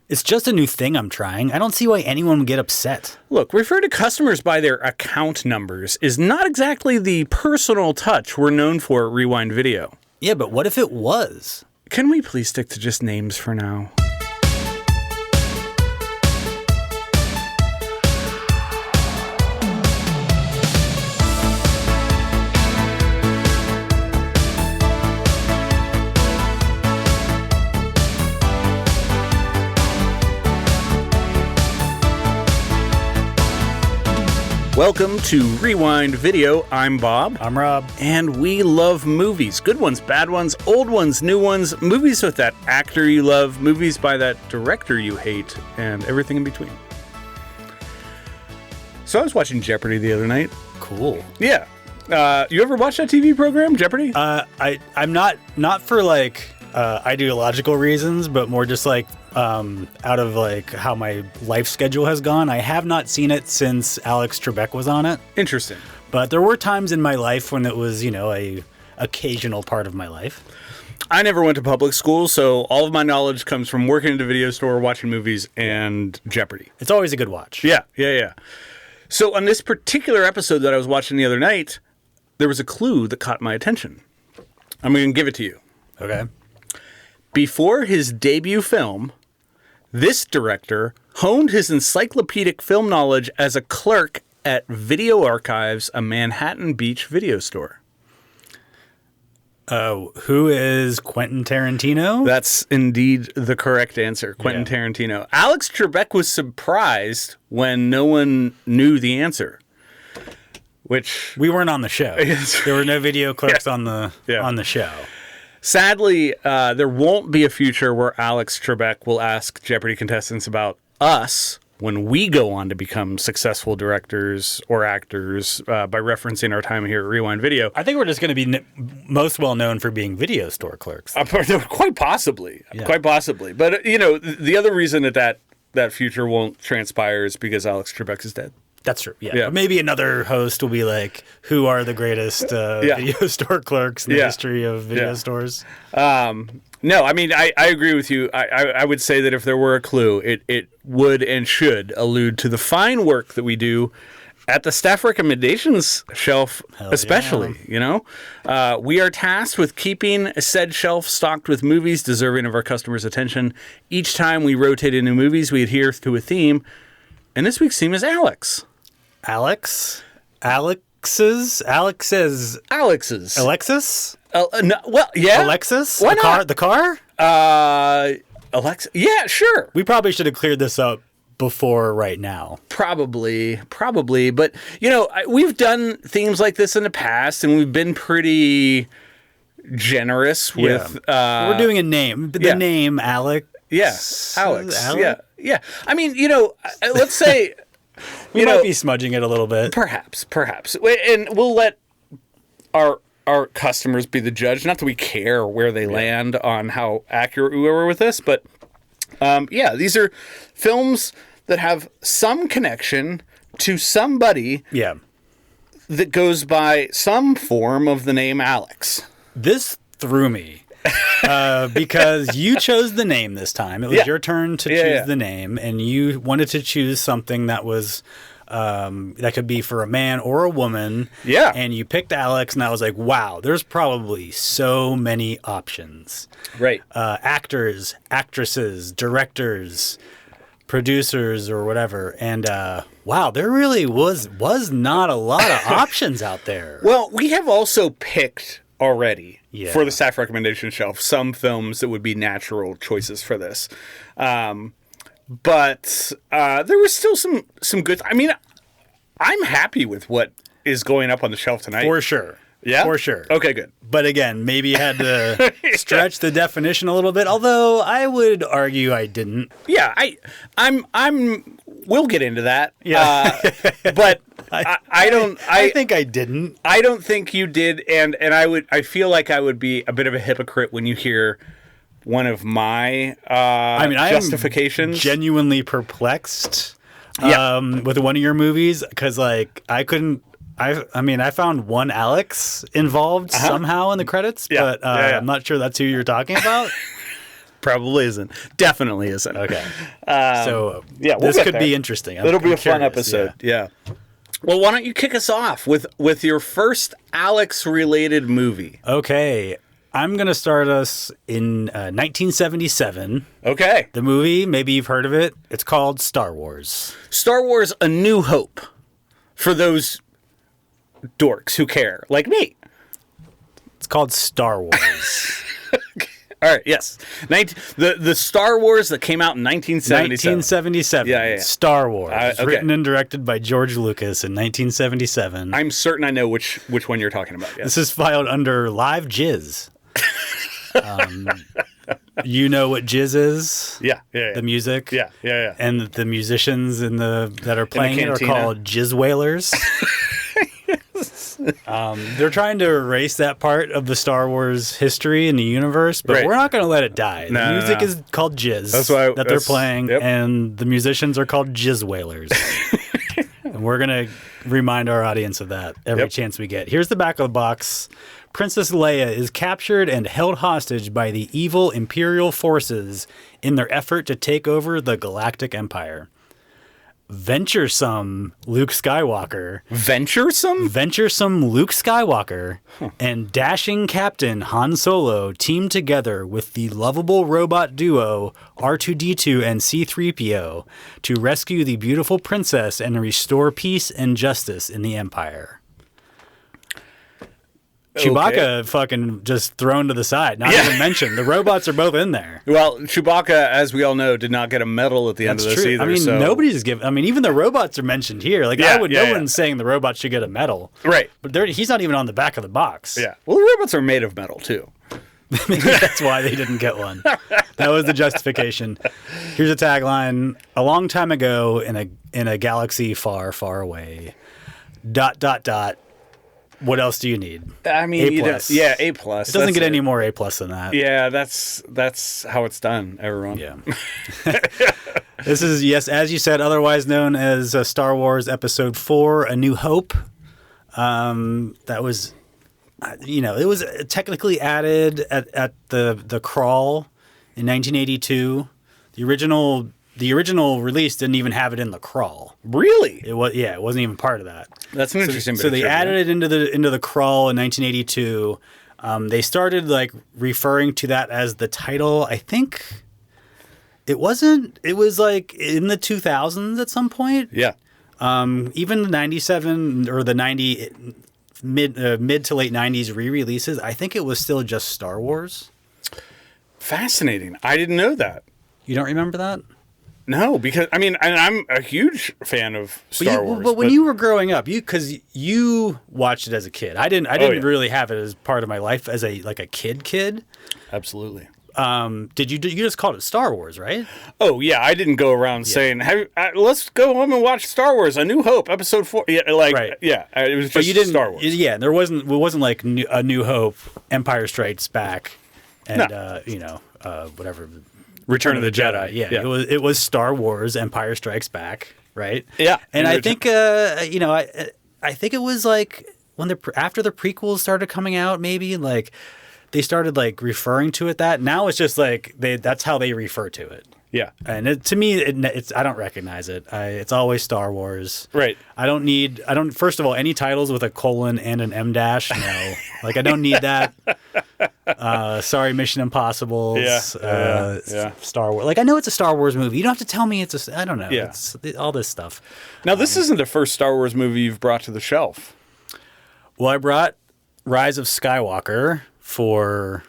It's just a new thing I'm trying. I don't see why anyone would get upset. Look, refer to customers by their account numbers is not exactly the personal touch we're known for at Rewind Video. Yeah, but what if it was? Can we please stick to just names for now? Welcome to Rewind Video. I'm Bob. I'm Rob. And we love movies. Good ones, bad ones, old ones, new ones, movies with that actor you love, movies by that director you hate, and everything in between. So I was watching Jeopardy the other night. Cool. Yeah. You ever watch that TV program, Jeopardy? I'm not for like ideological reasons, but more just like out of like how my life schedule has gone. I have not seen it since Alex Trebek was on it. Interesting. But there were times in my life when it was, a occasional part of my life. I never went to public school, so all of my knowledge comes from working at a video store, watching movies, and Jeopardy. It's always a good watch. Yeah. So on this particular episode that I was watching the other night, there was a clue that caught my attention. I'm going to give it to you. Okay. Before his debut film, this director honed his encyclopedic film knowledge as a clerk at Video Archives, a Manhattan Beach video store. Who is Quentin Tarantino? That's indeed the correct answer, Quentin Tarantino. Alex Trebek was surprised when no one knew the answer. Which we weren't on the show. There were no video clerks on the show. Sadly, there won't be a future where Alex Trebek will ask Jeopardy contestants about us when we go on to become successful directors or actors by referencing our time here at Rewind Video. I think we're just going to be most well known for being video store clerks. Quite possibly. Quite possibly. But, the other reason that future won't transpire is because Alex Trebek is dead. That's true. Yeah. But maybe another host will be like, who are the greatest video store clerks in the history of video stores? No, I mean, I agree with you. I would say that if there were a clue, it would and should allude to the fine work that we do at the staff recommendations shelf, especially, we are tasked with keeping said shelf stocked with movies deserving of our customers' attention. Each time we rotate into movies, we adhere to a theme. And this week's theme is Alex. Alex's? Alex's. Alexis? No, well, yeah. Alexis? Why not? The car? Alexa. Yeah, sure. We probably should have cleared this up before right now. Probably. But, we've done themes like this in the past, and we've been pretty generous with... We're doing a name. The name Alex. Yeah, Alex. Yeah. I mean, let's say... we might be smudging it a little bit. Perhaps. And we'll let our customers be the judge. Not that we care where they land on how accurate we were with this, but these are films that have some connection to somebody that goes by some form of the name Alex. This threw me. Because you chose the name this time. It was your turn to choose the name, and you wanted to choose something that was that could be for a man or a woman. Yeah. And you picked Alex, and I was like, wow, there's probably so many options. Right. Actors, actresses, directors, producers, or whatever. And wow, there really was not a lot of options out there. Well, we have also picked already for the staff recommendation shelf some films that would be natural choices for this, but there was still some good. I mean, I'm happy with what is going up on the shelf tonight for sure. For sure. Okay, good. But again, maybe you had to stretch the definition a little bit. Although I would argue I didn't. Yeah, I'm. We'll get into that. Yeah, but I don't. I think I didn't. I don't think you did, and I feel like I would be a bit of a hypocrite when you hear one of my justifications. I'm genuinely perplexed. With one of your movies because I couldn't. I found one Alex involved somehow in the credits, but I'm not sure that's who you're talking about. Probably isn't. Definitely isn't. Okay. So we'll this could there. be interesting. It'll be a fun episode. Yeah. Well, why don't you kick us off with your first Alex-related movie? Okay. I'm going to start us in 1977. Okay. The movie, maybe you've heard of it. It's called Star Wars. Star Wars A New Hope. For those dorks who care, like me. It's called Star Wars. All right, yes. The Star Wars that came out in 1977. 1977. Yeah. Star Wars. Okay. Written and directed by George Lucas in 1977. I'm certain I know which one you're talking about. Yes. This is filed under Live Jizz. You know what Jizz is? Yeah. The music? Yeah. And the musicians that are playing it are cantina. called Jizz Whalers. They're trying to erase that part of the Star Wars history in the universe, but we're not going to let it die. The music is called Jizz that they're playing, and the musicians are called Jizz Whalers. And we're going to remind our audience of that every chance we get. Here's the back of the box. Princess Leia is captured and held hostage by the evil Imperial forces in their effort to take over the Galactic Empire. Venturesome Luke Skywalker. Venturesome Luke Skywalker and dashing Captain Han Solo team together with the lovable robot duo R2-D2 and C-3PO to rescue the beautiful princess and restore peace and justice in the Empire. Chewbacca fucking just thrown to the side, not even mentioned. The robots are both in there. Well, Chewbacca, as we all know, did not get a medal at the end of this either. I mean, nobody's given. I mean, even the robots are mentioned here. Like, no one's saying the robots should get a medal. Right. But he's not even on the back of the box. Yeah. Well, the robots are made of metal, too. Maybe that's why they didn't get one. That was the justification. Here's a tagline. A long time ago in a galaxy far, far away. ... What else do you need? I mean, A+. A+. It doesn't get any more A+ than that. Yeah, that's how it's done, everyone. Yeah. This is, yes, as you said, otherwise known as Star Wars Episode 4, A New Hope. That was, it was technically added at the crawl in 1982. The original release didn't even have it in the crawl. Really? It wasn't even part of that. That's an interesting bit So of they trivia. added it into the crawl in 1982. They started like referring to that as the title. I think it wasn't. It was like in the 2000s at some point. Yeah. Even the 97 or the 90 mid to late 90s re-releases, I think it was still just Star Wars. Fascinating. I didn't know that. You don't remember that? No, because I'm a huge fan of Star Wars. But when you were growing up, because you watched it as a kid, I didn't really have it as part of my life as a kid. Absolutely. Did you just called it Star Wars, right? Oh yeah, I didn't go around saying, "Let's go home and watch Star Wars: A New Hope, Episode 4." Yeah, it was just Star Wars. Yeah, it wasn't like A New Hope, Empire Strikes Back, and whatever. Return of the Jedi. Yeah. It was Star Wars, Empire Strikes Back, right? Yeah. And I think I think it was like when after the prequels started coming out, maybe like they started like referring to it that. Now it's just like that's how they refer to it. Yeah. And to me, it's I don't recognize it. It's always Star Wars. Right. I don't. First of all, any titles with a colon and an M dash. No. Like I don't need that. Sorry, Mission Impossible. Star Wars. Like I know it's a Star Wars movie. You don't have to tell me it's a. I don't know. Yeah. It's all this stuff. Now this isn't the first Star Wars movie you've brought to the shelf. Well, I brought Rise of Skywalker for.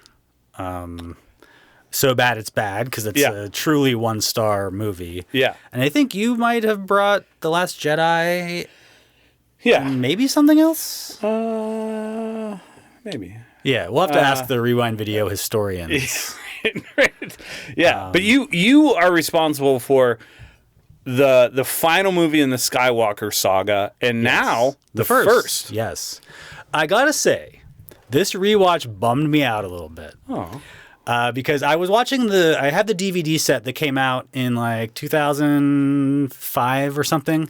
So Bad It's Bad, because it's a truly one-star movie. Yeah. And I think you might have brought The Last Jedi. Yeah. And maybe something else? Maybe. Yeah, we'll have to ask the Rewind Video historians. Yeah. But you are responsible for the final movie in the Skywalker saga, and now the first. Yes. I gotta say, this rewatch bummed me out a little bit. Oh. Because I was watching I had the DVD set that came out in like 2005 or something,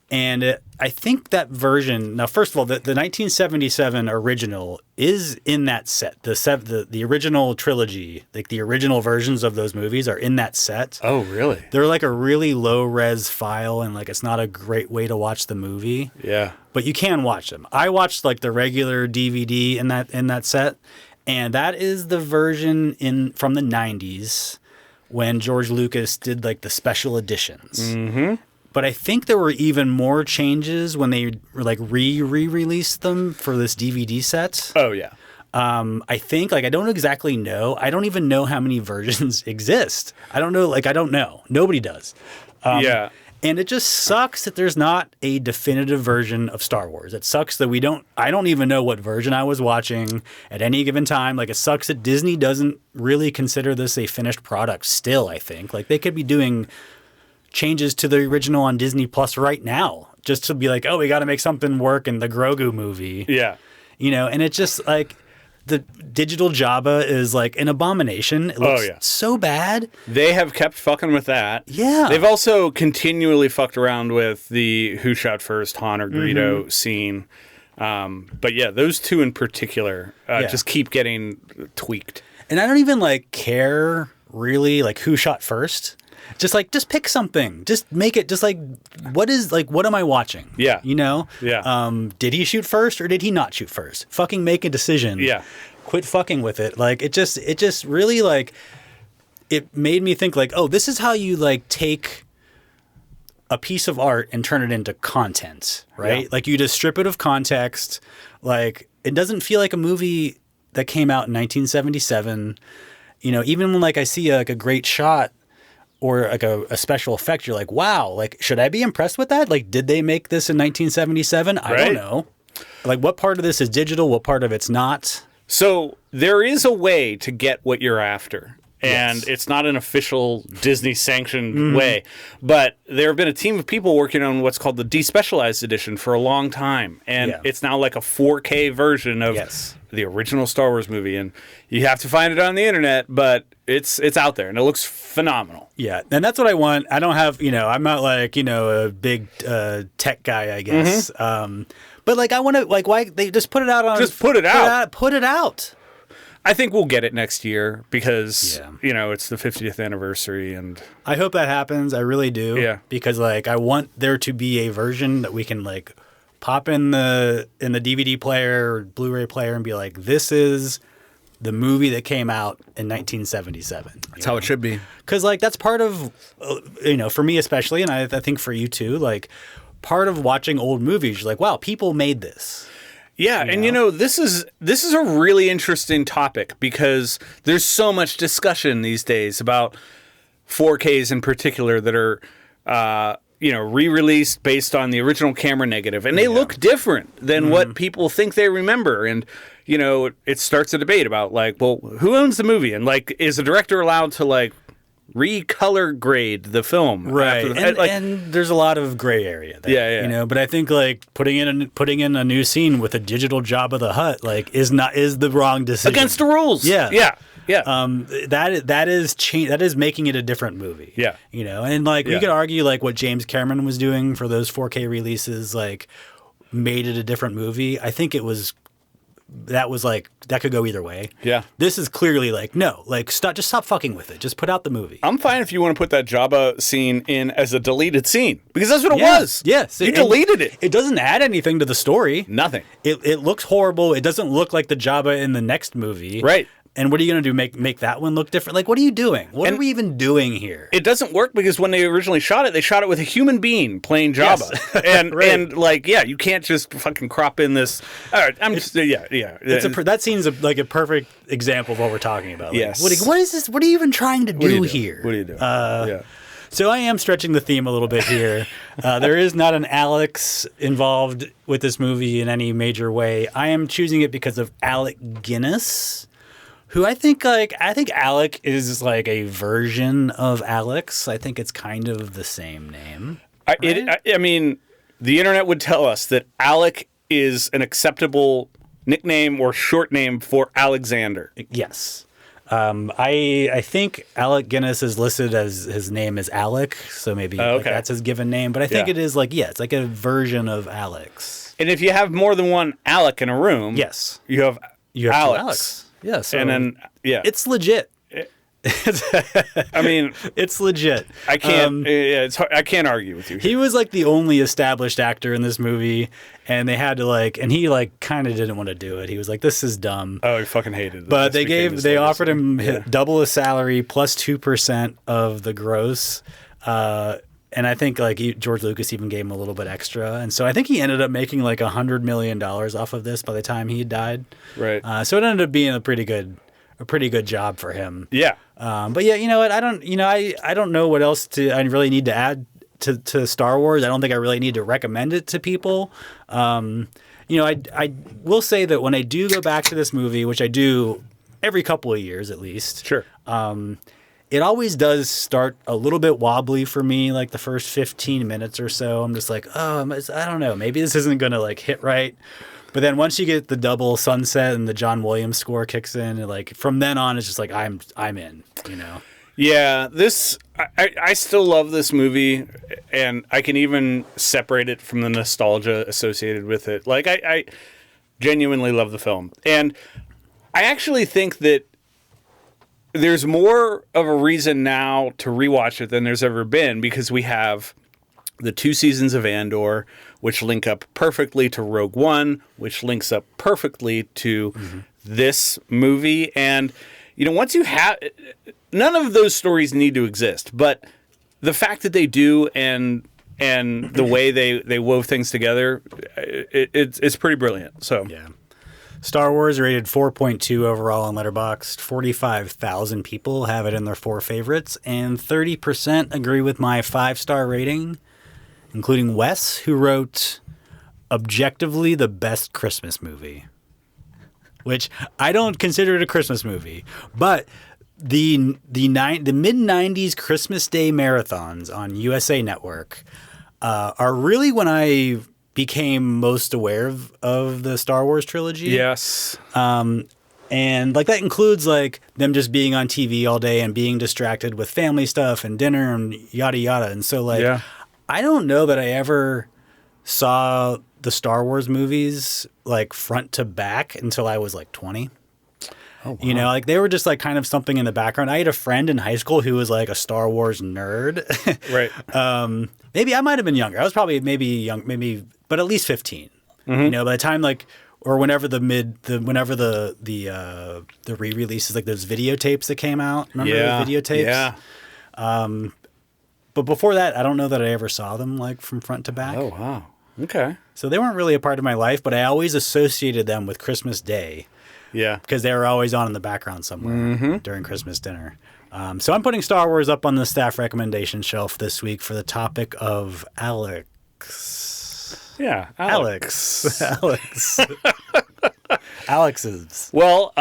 And I think that version, now, first of all, the 1977 original is in that set. The original trilogy, like the original versions of those movies are in that set. Oh, really? They're like a really low-res file, and like it's not a great way to watch the movie. Yeah. But you can watch them. I watched like the regular DVD in that set, and that is the version from the 90s when George Lucas did like the special editions. Mm-hmm. But I think there were even more changes when they like re-released them for this DVD set. Oh, yeah. I think, like, I don't exactly know. I don't even know how many versions exist. I don't know. Like, I don't know. Nobody does. Yeah. And it just sucks that there's not a definitive version of Star Wars. It sucks that I don't even know what version I was watching at any given time. Like, it sucks that Disney doesn't really consider this a finished product still, I think. Like, they could be doing changes to the original on Disney Plus right now just to be like, oh, we got to make something work in the Grogu movie. Yeah. You know, and it's just like the digital Jabba is like an abomination. It looks so bad. They have kept fucking with that. Yeah. They've also continually fucked around with the who shot first, Han or Greedo scene. But yeah, those two in particular just keep getting tweaked. And I don't even like care really like who shot first. Just pick something. Just make it just like what am I watching? Yeah. You know? Yeah. Did he shoot first or did he not shoot first? Fucking make a decision. Yeah. Quit fucking with it. Like it just really like it made me think like, oh, this is how you like take a piece of art and turn it into content, right? Yeah. Like you just strip it of context. Like it doesn't feel like a movie that came out in 1977. You know, even when like I see like a great shot or like a special effect, you're like, wow, like, should I be impressed with that? Like, did they make this in 1977? I don't know. Like, what part of this is digital? What part of it's not? So there is a way to get what you're after. And it's not an official Disney sanctioned way. But there have been a team of people working on what's called the despecialized edition for a long time. And it's now like a 4K version of the original Star Wars movie. And you have to find it on the internet, but it's out there and it looks phenomenal. Yeah. And that's what I want. I don't have, I'm not like, a big tech guy, I guess. But like, I want to, like, why they just put it out on. Just put it out. Put it out. I think we'll get it next year because, it's the 50th anniversary. And I hope that happens. I really do. Yeah. Because, like, I want there to be a version that we can, like, pop in the DVD player or Blu-ray player and be like, this is the movie that came out in 1977. That's how it should be. Because, like, that's part of, for me especially, and I think for you too, like, part of watching old movies, you're like, wow, people made this. Yeah, and this is a really interesting topic because there's so much discussion these days about 4Ks in particular that are re-released based on the original camera negative, and they look different than what people think they remember. And it starts a debate about like, well, who owns the movie, and like, is the director allowed to like recolor grade the film, right? And there's a lot of gray area there, yeah. But I think like putting in a new scene with a digital Jabba the Hutt like is the wrong decision against the rules. Yeah. That is making it a different movie. Yeah, and like we could argue like what James Cameron was doing for those 4K releases like made it a different movie. I think that could go either way. Yeah. This is clearly like, no, like just stop fucking with it. Just put out the movie. I'm fine if you want to put that Jabba scene in as a deleted scene because that's what it was. Yes. You deleted it. It doesn't add anything to the story. Nothing. It looks horrible. It doesn't look like the Jabba in the next movie. Right. And what are you going to do? Make that one look different? Like, what are you doing? What are we even doing here? It doesn't work because when they originally shot it, they shot it with a human being playing Jabba. Yes. And right. And like, you can't just fucking crop in this. All right, that seems like a perfect example of what we're talking about. Like, yes. What is this? What are you even trying to do here? What are you doing? So I am stretching the theme a little bit here. There is not an Alex involved with this movie in any major way. I am choosing it because of Alec Guinness, who I think Alec is like a version of Alex. I think it's kind of the same name. Right? I mean, the internet would tell us that Alec is an acceptable nickname or short name for Alexander. Yes. I think Alec Guinness is listed as his name is Alec, so maybe like that's his given name. But I think it is like it's like a version of Alex. And if you have more than one Alec in a room, yes, you have Alex. Alex. Yeah, so and then it's legit. I mean, it's legit. I can't. It's hard, I can't argue with you. He was like the only established actor in this movie, and they had to and he kind of didn't want to do it. He was like, "This is dumb." Oh, he fucking hated it. But they offered him double his salary plus 2% of the gross. And I think George Lucas even gave him a little bit extra, and so I think he ended up making like $100 million off of this by the time he died. Right. So it ended up being a pretty good job for him. Yeah. But yeah, you know what? I don't know what else I really need to add to Star Wars. I don't think I really need to recommend it to people. I will say that when I do go back to this movie, which I do every couple of years at least. Sure. It always does start a little bit wobbly for me, like the first 15 minutes or so. I'm just like, I don't know, maybe this isn't going to hit right. But then once you get the double sunset and the John Williams score kicks in, and from then on, it's just like I'm in, Yeah, I still love this movie, and I can even separate it from the nostalgia associated with it. I genuinely love the film, and I actually think that there's more of a reason now to rewatch it than there's ever been, because we have the 2 seasons of Andor, which link up perfectly to Rogue One, which links up perfectly to this movie. And, once you have... None of those stories need to exist, but the fact that they do and the way they wove things together, it's pretty brilliant. So yeah. Star Wars rated 4.2 overall on Letterboxd. 45,000 people have it in their 4 favorites, and 30% agree with my 5-star rating, including Wes, who wrote objectively the best Christmas movie, which I don't consider it a Christmas movie, but the mid-90s Christmas Day marathons on USA Network are really when I became most aware of the Star Wars trilogy. Yes. And that includes them just being on TV all day and being distracted with family stuff and dinner and yada yada. And so I don't know that I ever saw the Star Wars movies front to back until I was 20. Oh, wow. They were just kind of something in the background. I had a friend in high school who was a Star Wars nerd. Right. Maybe I might have been younger. I was probably but at least 15. By the time or whenever the re-releases, those videotapes that came out. Remember those videotapes? Yeah. But before that, I don't know that I ever saw them from front to back. Oh, wow. Okay. So they weren't really a part of my life, but I always associated them with Christmas Day. Yeah. Because they were always on in the background somewhere during Christmas dinner. So I'm putting Star Wars up on the staff recommendation shelf this week for the topic of Alex. Yeah. Alex. Alex's. Well,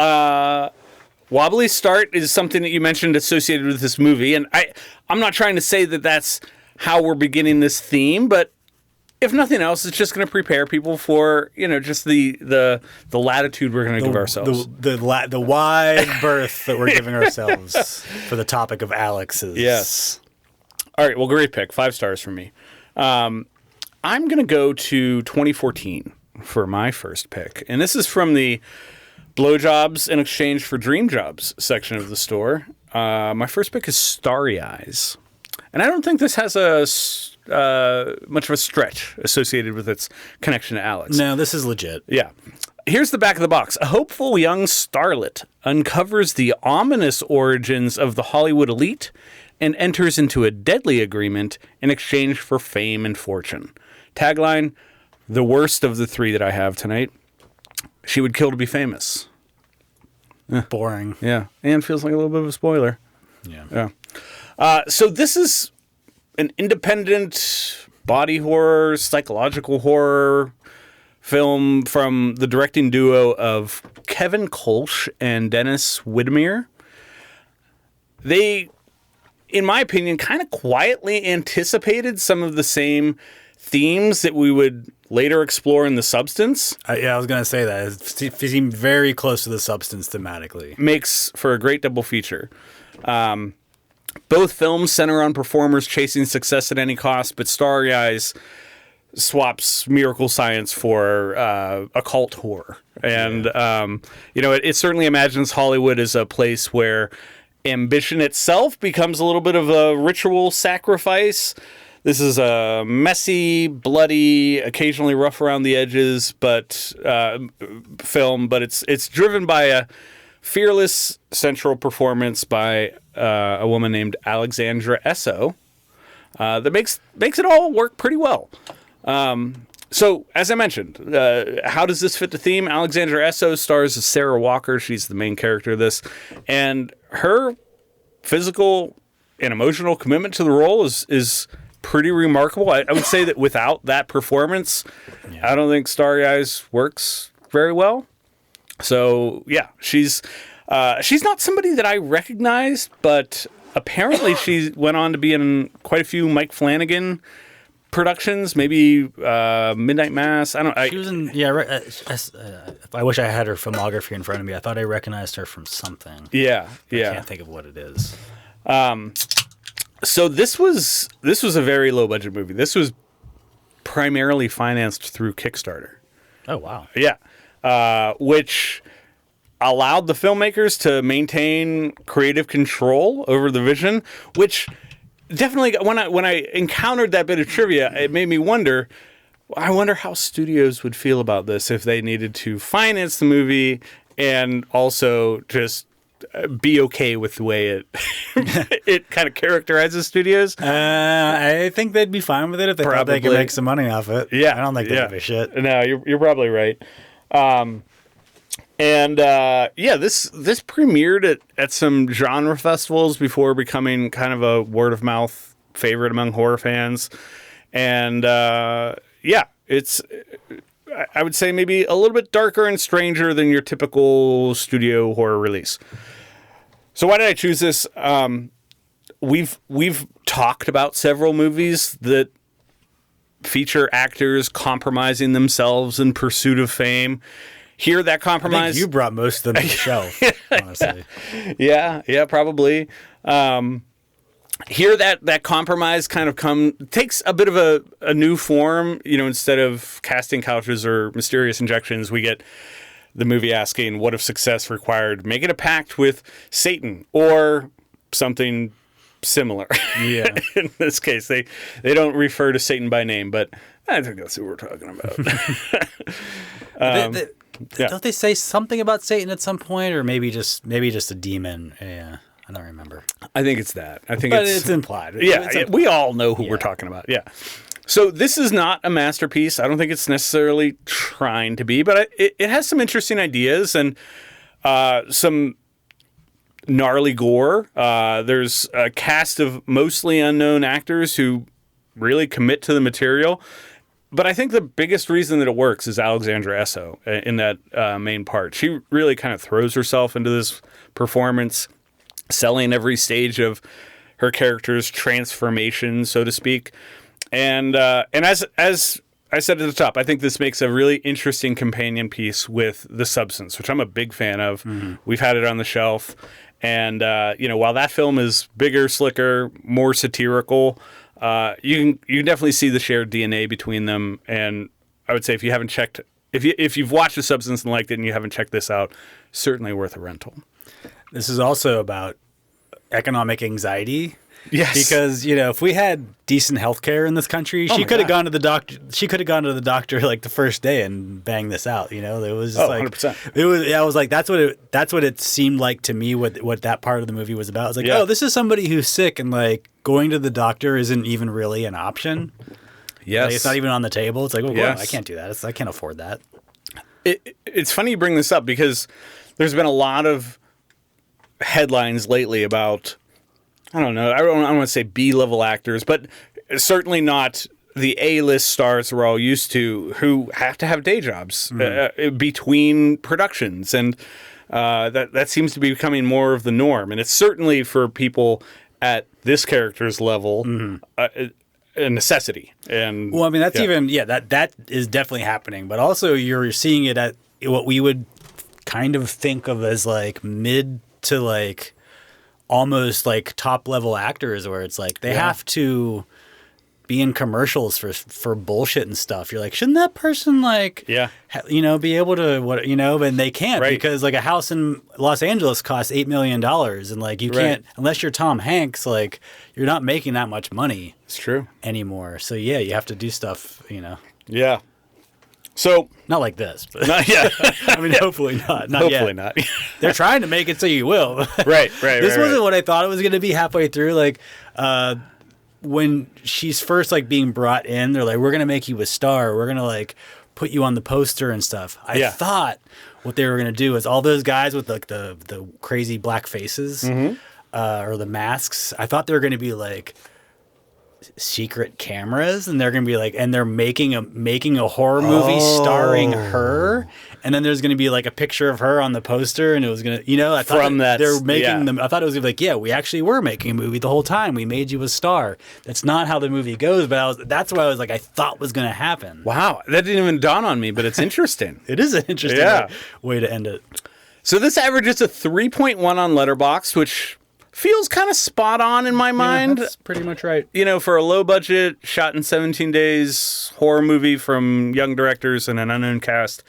wobbly start is something that you mentioned associated with this movie. And I'm not trying to say that that's how we're beginning this theme, but if nothing else, it's just going to prepare people for, just the latitude we're going to give ourselves. The wide berth that we're giving ourselves for the topic of Alex's. Yes. All right. Well, great pick. 5 stars from me. I'm going to go to 2014 for my first pick. And this is from the Blowjobs in Exchange for Dream Jobs section of the store. My first pick is Starry Eyes. And I don't think this has much of a stretch associated with its connection to Alex. No, this is legit. Yeah. Here's the back of the box. A hopeful young starlet uncovers the ominous origins of the Hollywood elite and enters into a deadly agreement in exchange for fame and fortune. Tagline, the worst of the 3 that I have tonight. She would kill to be famous. Boring. Yeah. And feels like a little bit of a spoiler. Yeah. So this is an independent body horror, psychological horror film from the directing duo of Kevin Kolsch and Dennis Widmer. They, in my opinion, kind of quietly anticipated some of the same themes that we would later explore in the substance. Yeah, I was going to say that. It seemed very close to the substance thematically. Makes for a great double feature. Both films center on performers chasing success at any cost, but Starry Eyes swaps miracle science for occult horror. And, it certainly imagines Hollywood as a place where ambition itself becomes a little bit of a ritual sacrifice. This is a messy, bloody, occasionally rough around the edges, but film. But it's driven by a fearless central performance by a woman named Alexandra Esso that makes it all work pretty well. So, as I mentioned, how does this fit the theme? Alexandra Esso stars as Sarah Walker. She's the main character of this, and her physical and emotional commitment to the role is pretty remarkable. I would say that without that performance, I don't think Starry Eyes works very well. So yeah, she's not somebody that I recognized, but apparently she went on to be in quite a few Mike Flanagan productions, maybe Midnight Mass. She was in I wish I had her filmography in front of me. I thought I recognized her from something. Yeah. I can't think of what it is. So this was a very low budget movie. This was primarily financed through Kickstarter. Oh wow. Yeah. Which allowed the filmmakers to maintain creative control over the vision, which definitely, when I encountered that bit of trivia, it made me wonder, I wonder how studios would feel about this if they needed to finance the movie and also just be okay with the way it kind of characterizes studios. I think they'd be fine with it if they thought they could make some money off it. Yeah. I don't think they'd give a shit. No, you're probably right. This premiered at some genre festivals before becoming kind of a word of mouth favorite among horror fans. And it's, I would say, maybe a little bit darker and stranger than your typical studio horror release. So why did I choose this? We've talked about several movies that feature actors compromising themselves in pursuit of fame. Here, that compromise... I think you brought most of them to the shelf, honestly. Yeah, probably. Here, that compromise kind of takes a bit of a new form. Instead of casting couches or mysterious injections, we get the movie asking, what if success required making a pact with Satan or something similar? Yeah. In this case, they don't refer to Satan by name, but I think that's who we're talking about. Don't they say something about Satan at some point, or maybe just a demon? Yeah, I don't remember. I think it's that. But it's implied. Yeah, we all know who we're talking about. Yeah. So this is not a masterpiece. I don't think it's necessarily trying to be, but it has some interesting ideas and some gnarly gore. There's a cast of mostly unknown actors who really commit to the material. But I think the biggest reason that it works is Alexandra Esso in that main part. She really kind of throws herself into this performance, selling every stage of her character's transformation, so to speak. And as I said at the top, I think this makes a really interesting companion piece with The Substance, which I'm a big fan of. Mm-hmm. We've had it on the shelf. And, while that film is bigger, slicker, more satirical, you can definitely see the shared DNA between them. And I would say if you haven't checked, if you've watched The Substance and liked it and you haven't checked this out, certainly worth a rental. This is also about economic anxiety. Yes. Because, if we had decent health care in this country, she could have gone to the doctor. She could have gone to the doctor like the first day and banged this out. It was just 100%. It was. I was like, that's what it seemed like to me. What that part of the movie was about. I was like, oh, this is somebody who's sick, and like going to the doctor isn't even really an option. Yes, like, it's not even on the table. It's like, I can't do that. I can't afford that. It's funny you bring this up because there's been a lot of headlines lately about, I don't want to say B-level actors, but certainly not the A-list stars we're all used to who have to have day jobs between productions. And that seems to be becoming more of the norm. And it's certainly for people at this character's level, a necessity. And well, I mean, that's that is definitely happening. But also, you're seeing it at what we would kind of think of as like mid to like almost like top level actors, where it's like they have to be in commercials for bullshit and stuff. You're like, shouldn't that person like, be able to and they can't because like a house in Los Angeles costs $8 million and like you can't unless you're Tom Hanks, like you're not making that much money. It's true anymore. So yeah, you have to do stuff, Yeah. So not like this, but not yet. I mean, hopefully not. Not hopefully yet. not. They're trying to make it so you will. Right. This wasn't what I thought it was going to be halfway through. Like, when she's first like being brought in, they're like, "We're going to make you a star. We're going to like put you on the poster and stuff." I thought what they were going to do is all those guys with like the crazy black faces or the masks. I thought they were going to be like secret cameras, and they're gonna be like, and they're making a horror movie starring her, and then there's gonna be like a picture of her on the poster, and it was gonna, I thought from that they're making them. I thought it was gonna be like, we actually were making a movie the whole time. We made you a star. That's not how the movie goes, but that's what I was like, I thought was gonna happen. Wow, that didn't even dawn on me, but it's interesting. It is an interesting way to end it. So this averages a 3.1 on Letterboxd, which feels kind of spot on in my mind. That's pretty much right. For a low budget, shot in 17 days, horror movie from young directors and an unknown cast.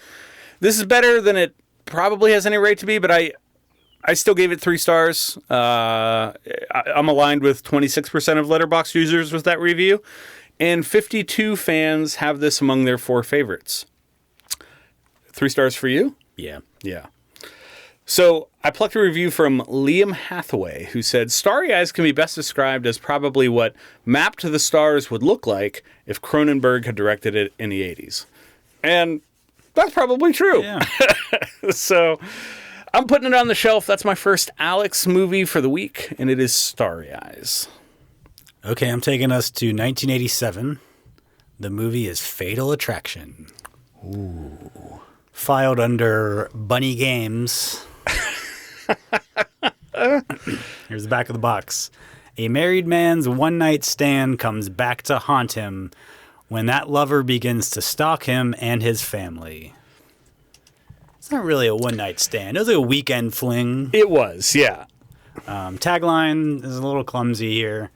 This is better than it probably has any right to be, but I still gave it 3 stars. I'm aligned with 26% of Letterboxd users with that review, and 52 fans have this among their 4 favorites. 3 stars for you? Yeah. Yeah. So I plucked a review from Liam Hathaway, who said, Starry Eyes can be best described as probably what Map to the Stars would look like if Cronenberg had directed it in the 80s. And that's probably true. Yeah. So I'm putting it on the shelf. That's my first Alex movie for the week, and it is Starry Eyes. Okay, I'm taking us to 1987. The movie is Fatal Attraction. Ooh. Filed under Bunny Games. Here's the back of the box. A married man's one-night stand comes back to haunt him when that lover begins to stalk him and his family. It's not really a one-night stand. It was like a weekend fling. It was, yeah. Tagline is a little clumsy here.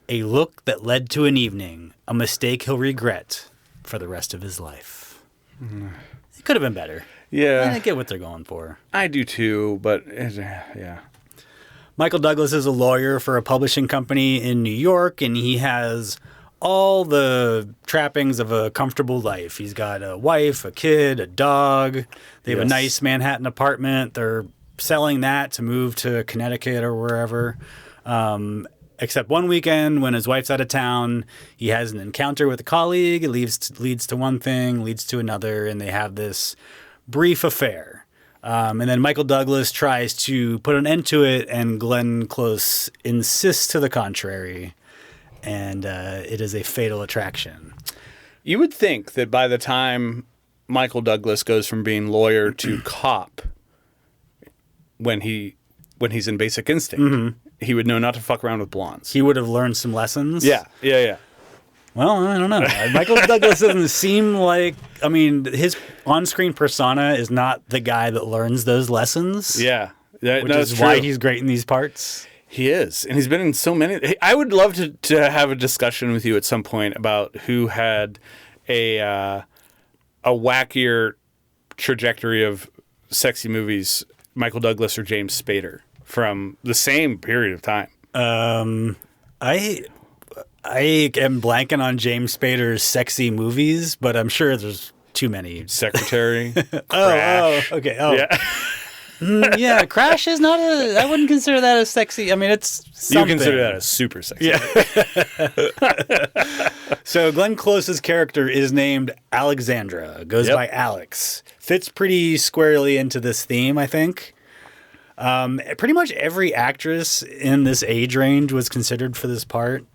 A look that led to an evening. A mistake he'll regret for the rest of his life. It could have been better. Yeah. I get what they're going for. I do too, but yeah. Michael Douglas is a lawyer for a publishing company in New York, and he has all the trappings of a comfortable life. He's got a wife, a kid, a dog. They have a nice Manhattan apartment. They're selling that to move to Connecticut or wherever. Except one weekend when his wife's out of town, he has an encounter with a colleague. It leads to one thing, leads to another, and they have this brief affair. And then Michael Douglas tries to put an end to it, and Glenn Close insists to the contrary. And it is a fatal attraction. You would think that by the time Michael Douglas goes from being lawyer to cop, when he's in Basic Instinct, he would know not to fuck around with blondes. He would have learned some lessons. Yeah. Well, I don't know. Michael Douglas doesn't seem like... I mean, his on-screen persona is not the guy that learns those lessons. Yeah. Which is why he's great in these parts. He is. And he's been in so many... I would love to have a discussion with you at some point about who had a wackier trajectory of sexy movies, Michael Douglas or James Spader, from the same period of time. I am blanking on James Spader's sexy movies, but I'm sure there's too many. Secretary. Crash. Okay. Oh. Yeah. Yeah, Crash is not I wouldn't consider that as sexy. I mean, it's something. You consider that as super sexy. Yeah. So Glenn Close's character is named Alexandra. Goes by Alex. Fits pretty squarely into this theme, I think. Pretty much every actress in this age range was considered for this part.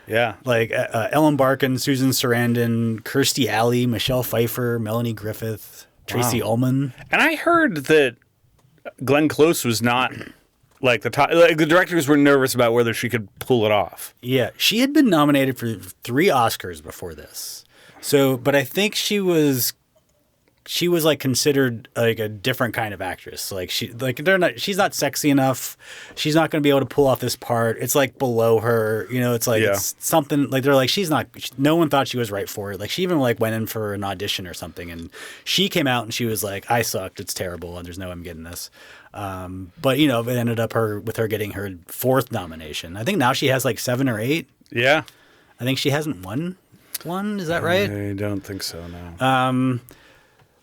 Yeah. Like Ellen Barkin, Susan Sarandon, Kirstie Alley, Michelle Pfeiffer, Melanie Griffith, Tracy Ullman. And I heard that Glenn Close was not like the directors were nervous about whether she could pull it off. Yeah, she had been nominated for 3 Oscars before this. So, but I think she was like considered like a different kind of actress. Like she's not sexy enough. She's not going to be able to pull off this part. It's like below her, it's like it's something like they're like no one thought she was right for it. Like she even like went in for an audition or something, and she came out and she was like, I sucked. It's terrible, and there's no way I'm getting this. But it ended up with her getting her 4th nomination. I think now she has like 7 or 8. Yeah, I think she hasn't won one. Is that right? I don't think so. No.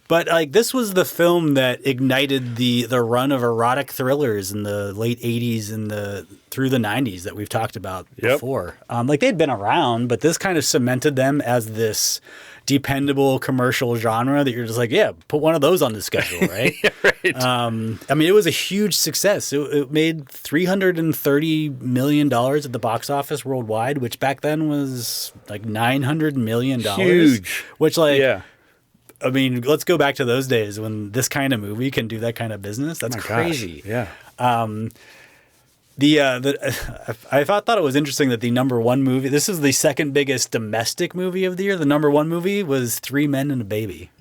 But like this was the film that ignited the run of erotic thrillers in the late 80s and through the 90s that we've talked about before. Like they'd been around, but this kind of cemented them as this dependable commercial genre that you're just like, yeah, put one of those on the schedule, right? Right. I mean, it was a huge success. It made $330 million at the box office worldwide, which back then was like $900 million. Huge. Which I mean, let's go back to those days when this kind of movie can do that kind of business. That's crazy. Gosh. Yeah. I thought it was interesting that the number 1 movie, this is the second biggest domestic movie of the year. The number 1 movie was 3 Men and a Baby.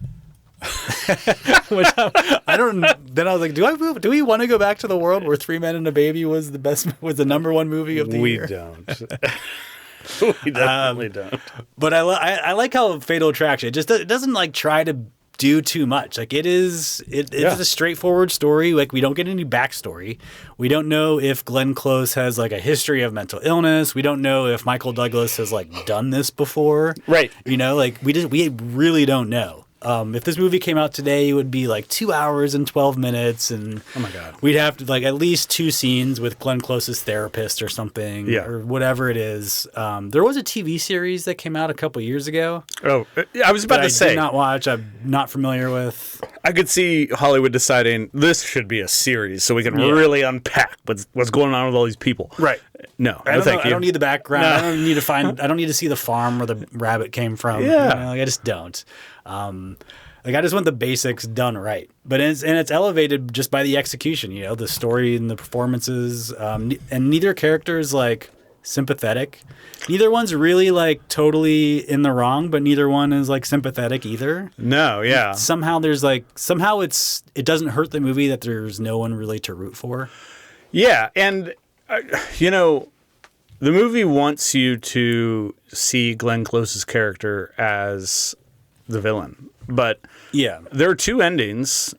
Which I don't. Then I was like, do we want to go back to the world where 3 Men and a Baby was the number 1 movie of the year? We don't. We definitely don't. But I like how Fatal Attraction, it doesn't like try to do too much. Like it's a straightforward story. Like we don't get any backstory. We don't know if Glenn Close has like a history of mental illness. We don't know if Michael Douglas has like done this before. Right. Like we really don't know. If this movie came out today, it would be like 2 hours and 12 minutes, and oh my god, we'd have to like at least 2 scenes with Glenn Close's therapist or something, or whatever it is. There was a TV series that came out a couple years ago. Oh, I was about to say, I did not watch. I'm not familiar with. I could see Hollywood deciding this should be a series, so we can really unpack what's going on with all these people. Right. No, I don't need the background. No. I don't need to see the farm where the rabbit came from. Yeah. I just don't. I just want the basics done right. But it's elevated just by the execution, the story and the performances. And neither character is like sympathetic. Neither one's really like totally in the wrong, but neither one is like sympathetic either. No, yeah. Somehow it doesn't hurt the movie that there's no one really to root for. Yeah, and the movie wants you to see Glenn Close's character as the villain. But there are 2 endings,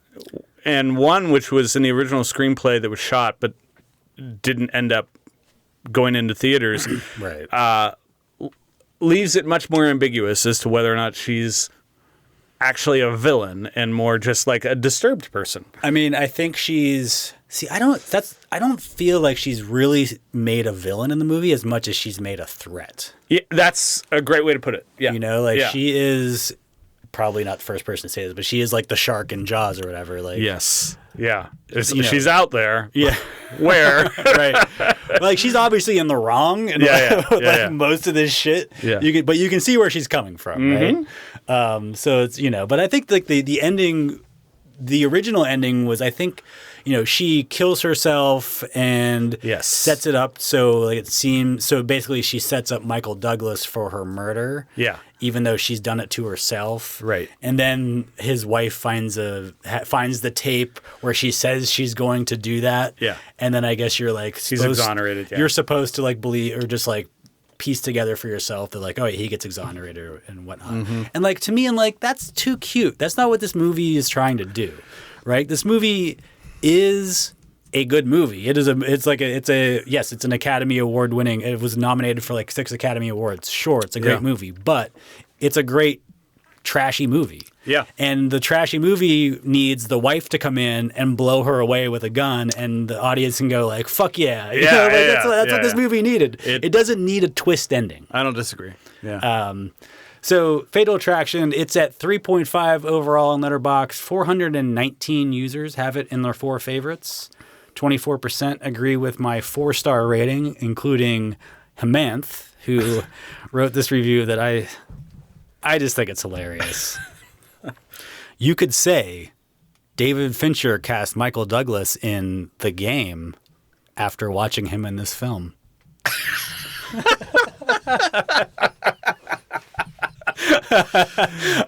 and one which was in the original screenplay that was shot but didn't end up going into theaters, right? Leaves it much more ambiguous as to whether or not she's actually a villain and more just like a disturbed person. I mean, I think I don't feel like she's really made a villain in the movie as much as she's made a threat. Yeah, that's a great way to put it. Yeah. She is probably not the first person to say this, but she is like the shark in Jaws or whatever. Like, yes. Yeah. She's out there. Yeah. Where? Right. Like she's obviously in the wrong and most of this shit. Yeah. But you can see where she's coming from, right? So it's, but I think like the ending, the original ending was, I think, she kills herself and sets it up so basically she sets up Michael Douglas for her murder. Yeah. Even though she's done it to herself. Right. And then his wife finds the tape where she says she's going to do that. Yeah. And then I guess you're like, she's exonerated. Yeah. You're supposed to like believe or just like piece together for yourself that like, oh, he gets exonerated and whatnot. Mm-hmm. And like to me, I'm like, that's too cute. That's not what this movie is trying to do. Right? This movie is a good movie. It's an Academy Award winning. It was nominated for like 6 Academy Awards. Sure, it's a great movie, but it's a great trashy movie. Yeah. And the trashy movie needs the wife to come in and blow her away with a gun, and the audience can go like, "Fuck yeah!" That's what this movie needed. It doesn't need a twist ending. I don't disagree. Yeah. So Fatal Attraction, it's at 3.5 overall on Letterboxd. 419 users have it in their 4 favorites. 24% agree with my 4-star rating, including Hemanth, who wrote this review that I just think it's hilarious. You could say David Fincher cast Michael Douglas in The Game after watching him in this film.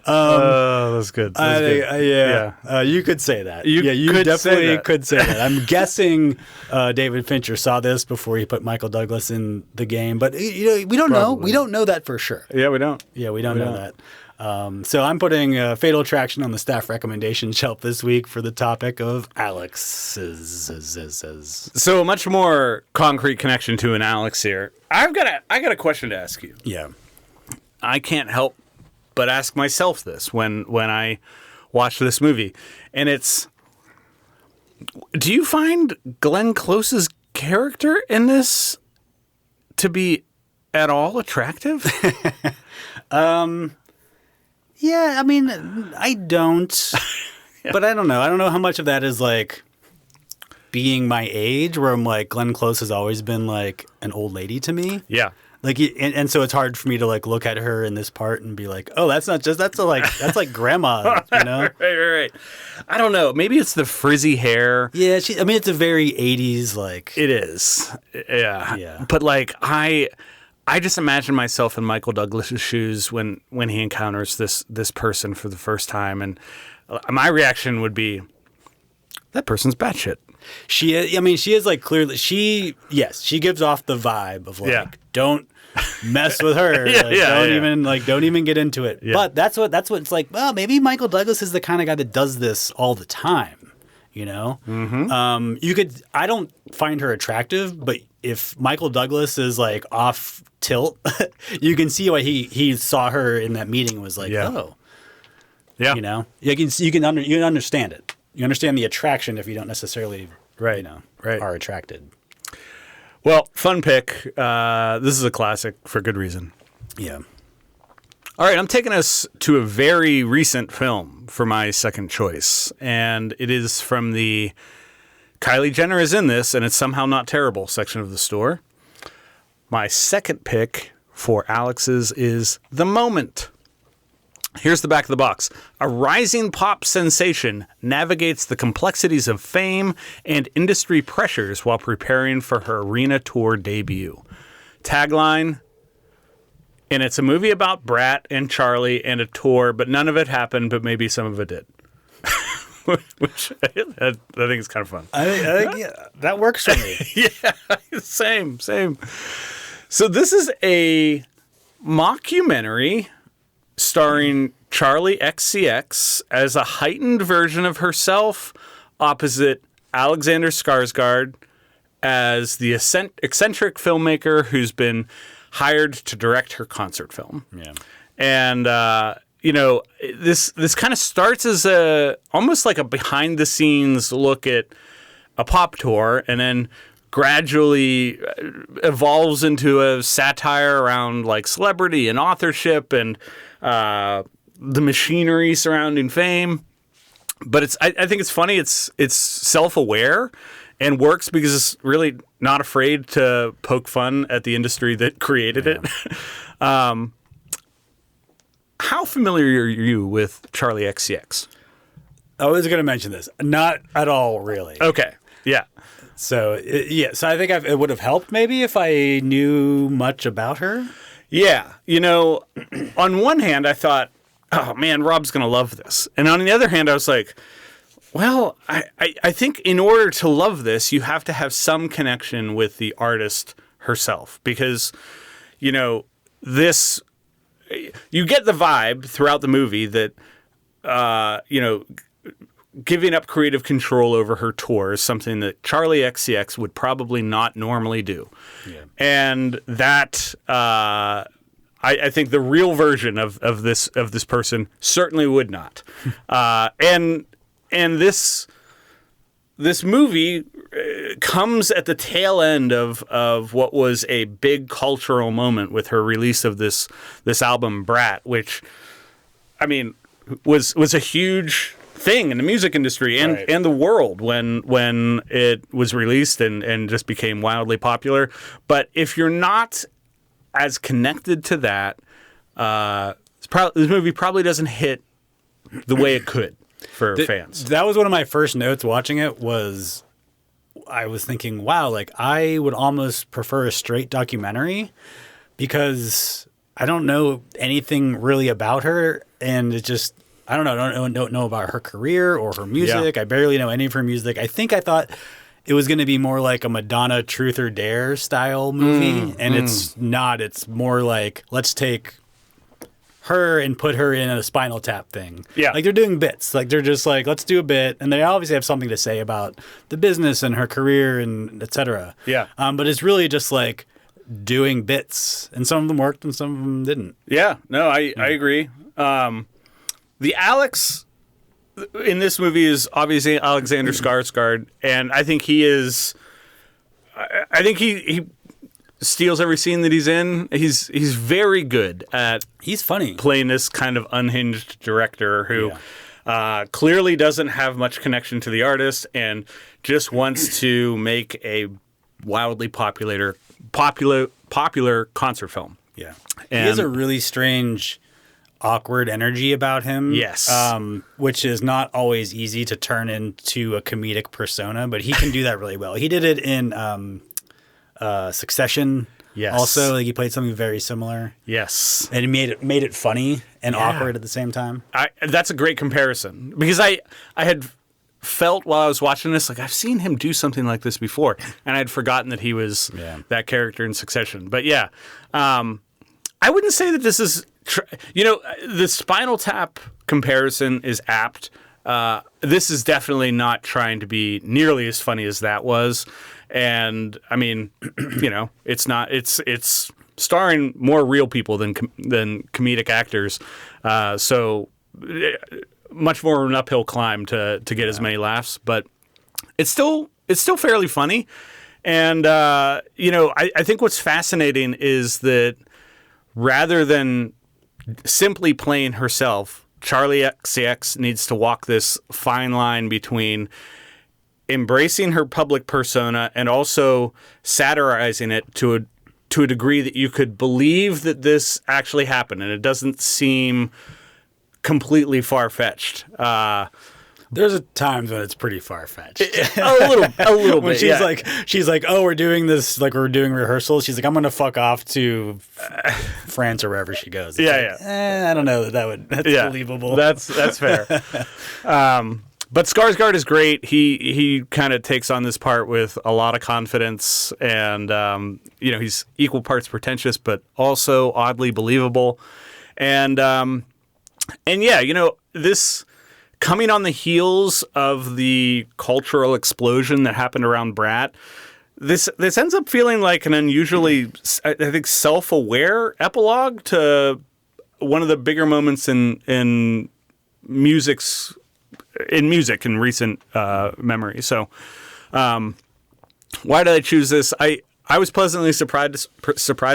That's good. You could say that. You definitely could say that. I'm guessing David Fincher saw this before he put Michael Douglas in the game, but we don't know. We don't know that for sure. Yeah, we don't. Yeah, we don't know that. So I'm putting Fatal Attraction on the staff recommendation shelf this week for the topic of Alex's. So a much more concrete connection to an Alex here. I got a question to ask you. Yeah. I can't help but ask myself this when I watch this movie. And it's, do you find Glenn Close's character in this to be at all attractive? Yeah, I mean, I don't. But I don't know. I don't know how much of that is like being my age, where I'm like, Glenn Close has always been like an old lady to me. Yeah. Like, and so it's hard for me to like look at her in this part and be like, oh, that's like grandma, you know? Right. I don't know. Maybe it's the frizzy hair. Yeah, it's a very 80s like. It is. Yeah. But like I just imagine myself in Michael Douglas's shoes when he encounters this person for the first time, and my reaction would be, that person's batshit. She is like clearly she gives off the vibe of like don't mess with her. Don't even get into it. Yeah. But that's what it's like. Well, maybe Michael Douglas is the kind of guy that does this all the time. You know, I don't find her attractive, but if Michael Douglas is like off tilt, you can see why he saw her in that meeting and was like, oh, you know, you can understand it. You understand the attraction if you don't necessarily, are attracted. Well, fun pick. This is a classic for good reason. Yeah. All right, I'm taking us to a very recent film for my second choice, and it is from the Kylie Jenner is in this, and it's somehow not terrible section of the store. My second pick for Alex's is The Moment. Here's the back of the box. A rising pop sensation navigates the complexities of fame and industry pressures while preparing for her arena tour debut. Tagline, and it's a movie about Brat and Charlie and a tour, but none of it happened, but maybe some of it did. Which I think is kind of fun. I think that works for me. Yeah, same. So this is a mockumentary starring Charlie XCX as a heightened version of herself opposite Alexander Skarsgård as the eccentric filmmaker who's been hired to direct her concert film. Yeah. And, this kind of starts as almost like a behind the scenes look at a pop tour, and then gradually evolves into a satire around like celebrity and authorship and the machinery surrounding fame. But I think it's funny. It's self-aware and works because it's really not afraid to poke fun at the industry that created it. How familiar are you with Charlie XCX? I was going to mention this. Not at all, really. Okay. Yeah. So I think it would have helped maybe if I knew much about her. Yeah. On one hand, I thought, oh, man, Robb's going to love this. And on the other hand, I was like, well, I think in order to love this, you have to have some connection with the artist herself. Because, this... You get the vibe throughout the movie that, giving up creative control over her tour is something that Charlie XCX would probably not normally do. Yeah. And that, I think the real version of this person certainly would not. And this movie comes at the tail end of what was a big cultural moment with her release of this album Brat, which, I mean, was a huge thing in the music industry and the world when it was released and just became wildly popular. But if you're not as connected to that, this movie probably doesn't hit the way it could for fans. That was one of my first notes watching it was I was thinking, wow, like I would almost prefer a straight documentary because I don't know anything really about her, and it just I don't know about her career or her music. I barely know any of her music. I thought it was going to be more like a Madonna Truth or Dare style movie, and it's not. It's more like let's take her and put her in a Spinal Tap thing. Yeah. Like they're doing bits. Like they're just like, let's do a bit. And they obviously have something to say about the business and her career and et cetera. Yeah. But it's really just like doing bits. And some of them worked and some of them didn't. Yeah. No, I agree. The Alex in this movie is obviously Alexander Skarsgård. And I think he steals every scene that he's in. He's very good at He's funny playing this kind of unhinged director who clearly doesn't have much connection to the artist and just wants to make a wildly popular concert film. Yeah. And he has a really strange, awkward energy about him. Yes. Which is not always easy to turn into a comedic persona, but he can do that really well. He did it in Succession. Yes. Also, like he played something very similar. Yes. And he made it funny and awkward at the same time. That's a great comparison because I had felt while I was watching this like I've seen him do something like this before, and I'd forgotten that he was that character in Succession. But I wouldn't say that this is the Spinal Tap comparison is apt. This is definitely not trying to be nearly as funny as that was. And I mean, it's not. It's starring more real people than comedic actors. So much more of an uphill climb to get as many laughs. But it's still fairly funny. And I think what's fascinating is that rather than simply playing herself, Charlie XCX needs to walk this fine line between embracing her public persona and also satirizing it to a degree that you could believe that this actually happened, and it doesn't seem completely far-fetched. There's times when it's pretty far-fetched. a little when bit. She's like, oh, we're doing this, like we're doing rehearsals. She's like, I'm gonna fuck off to France or wherever she goes. It's I don't know that's believable. That's fair. But Skarsgård is great. He kind of takes on this part with a lot of confidence, and he's equal parts pretentious, but also oddly believable. And this coming on the heels of the cultural explosion that happened around Brat, this ends up feeling like an unusually, I think, self-aware epilogue to one of the bigger moments in music in recent memory. So why did I choose this? I was pleasantly surprised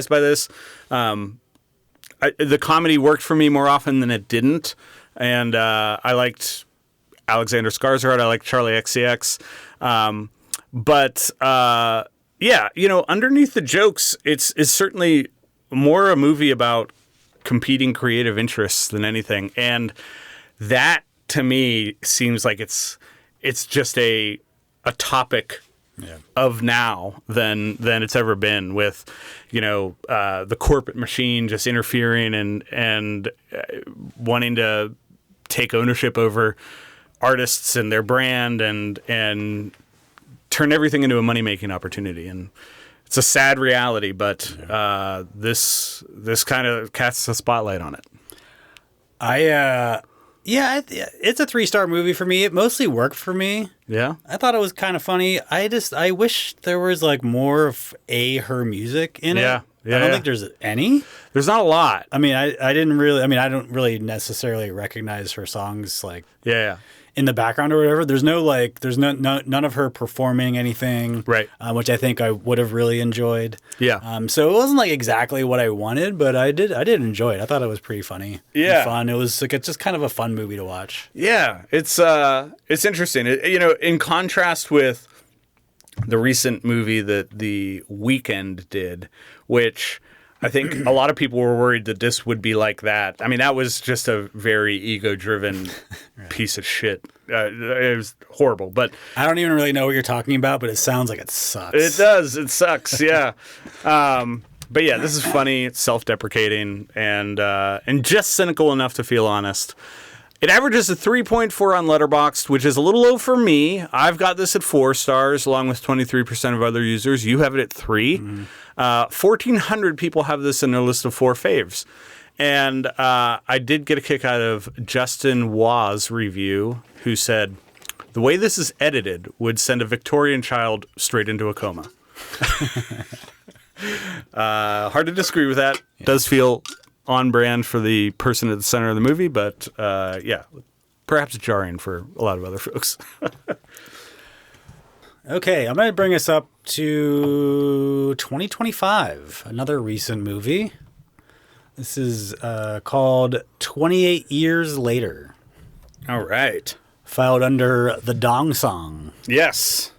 by this. The comedy worked for me more often than it didn't. And I liked Alexander Skarsgård. I liked Charlie XCX. But underneath the jokes, it's certainly more a movie about competing creative interests than anything. And that, to me, seems like it's just a topic of now than it's ever been, with the corporate machine just interfering and wanting to take ownership over artists and their brand and turn everything into a money-making opportunity. And it's a sad reality, but this kind of casts a spotlight on it. It's a 3-star movie for me. It mostly worked for me. Yeah. I thought it was kind of funny. I wish there was like more of her music in it. Yeah. I don't think there's any. There's not a lot. I mean, I don't really necessarily recognize her songs like in the background or whatever. There's none of her performing anything. Right. Which I think I would have really enjoyed. Yeah. So it wasn't like exactly what I wanted, but I did enjoy it. I thought it was pretty funny. Yeah. And fun. It was like, it's just kind of a fun movie to watch. Yeah. It's interesting. In contrast with the recent movie that The Weeknd did, which I think a lot of people were worried that this would be like that. I mean, that was just a very ego-driven piece of shit. It was horrible, but I don't even really know what you're talking about, but it sounds like it sucks. it does. It sucks. Yeah. But yeah, this is funny. It's self-deprecating and just cynical enough to feel honest. It averages a 3.4 on Letterboxd, which is a little low for me. I've got this at 4 stars, along with 23% of other users. You have it at 3. 1,400 people have this in their list of 4 faves. And I did get a kick out of Justin Waugh's review, who said, the way this is edited would send a Victorian child straight into a coma. Hard to disagree with that. Yeah. Does feel on brand for the person at the center of the movie, but yeah, perhaps jarring for a lot of other folks. Okay, I'm going to bring us up to 2025, another recent movie. This is called 28 Years Later. All right. Filed under the Dong Song. Yes.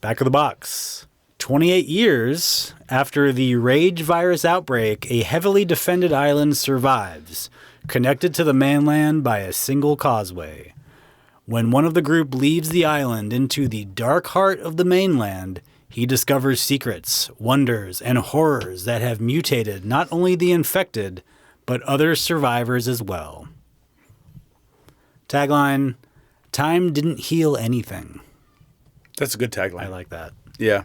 Back of the box. 28 years after the rage virus outbreak, a heavily defended island survives, connected to the mainland by a single causeway. When one of the group leaves the island into the dark heart of the mainland, he discovers secrets, wonders, and horrors that have mutated not only the infected, but other survivors as well. Tagline, time didn't heal anything. That's a good tagline. I like that. Yeah.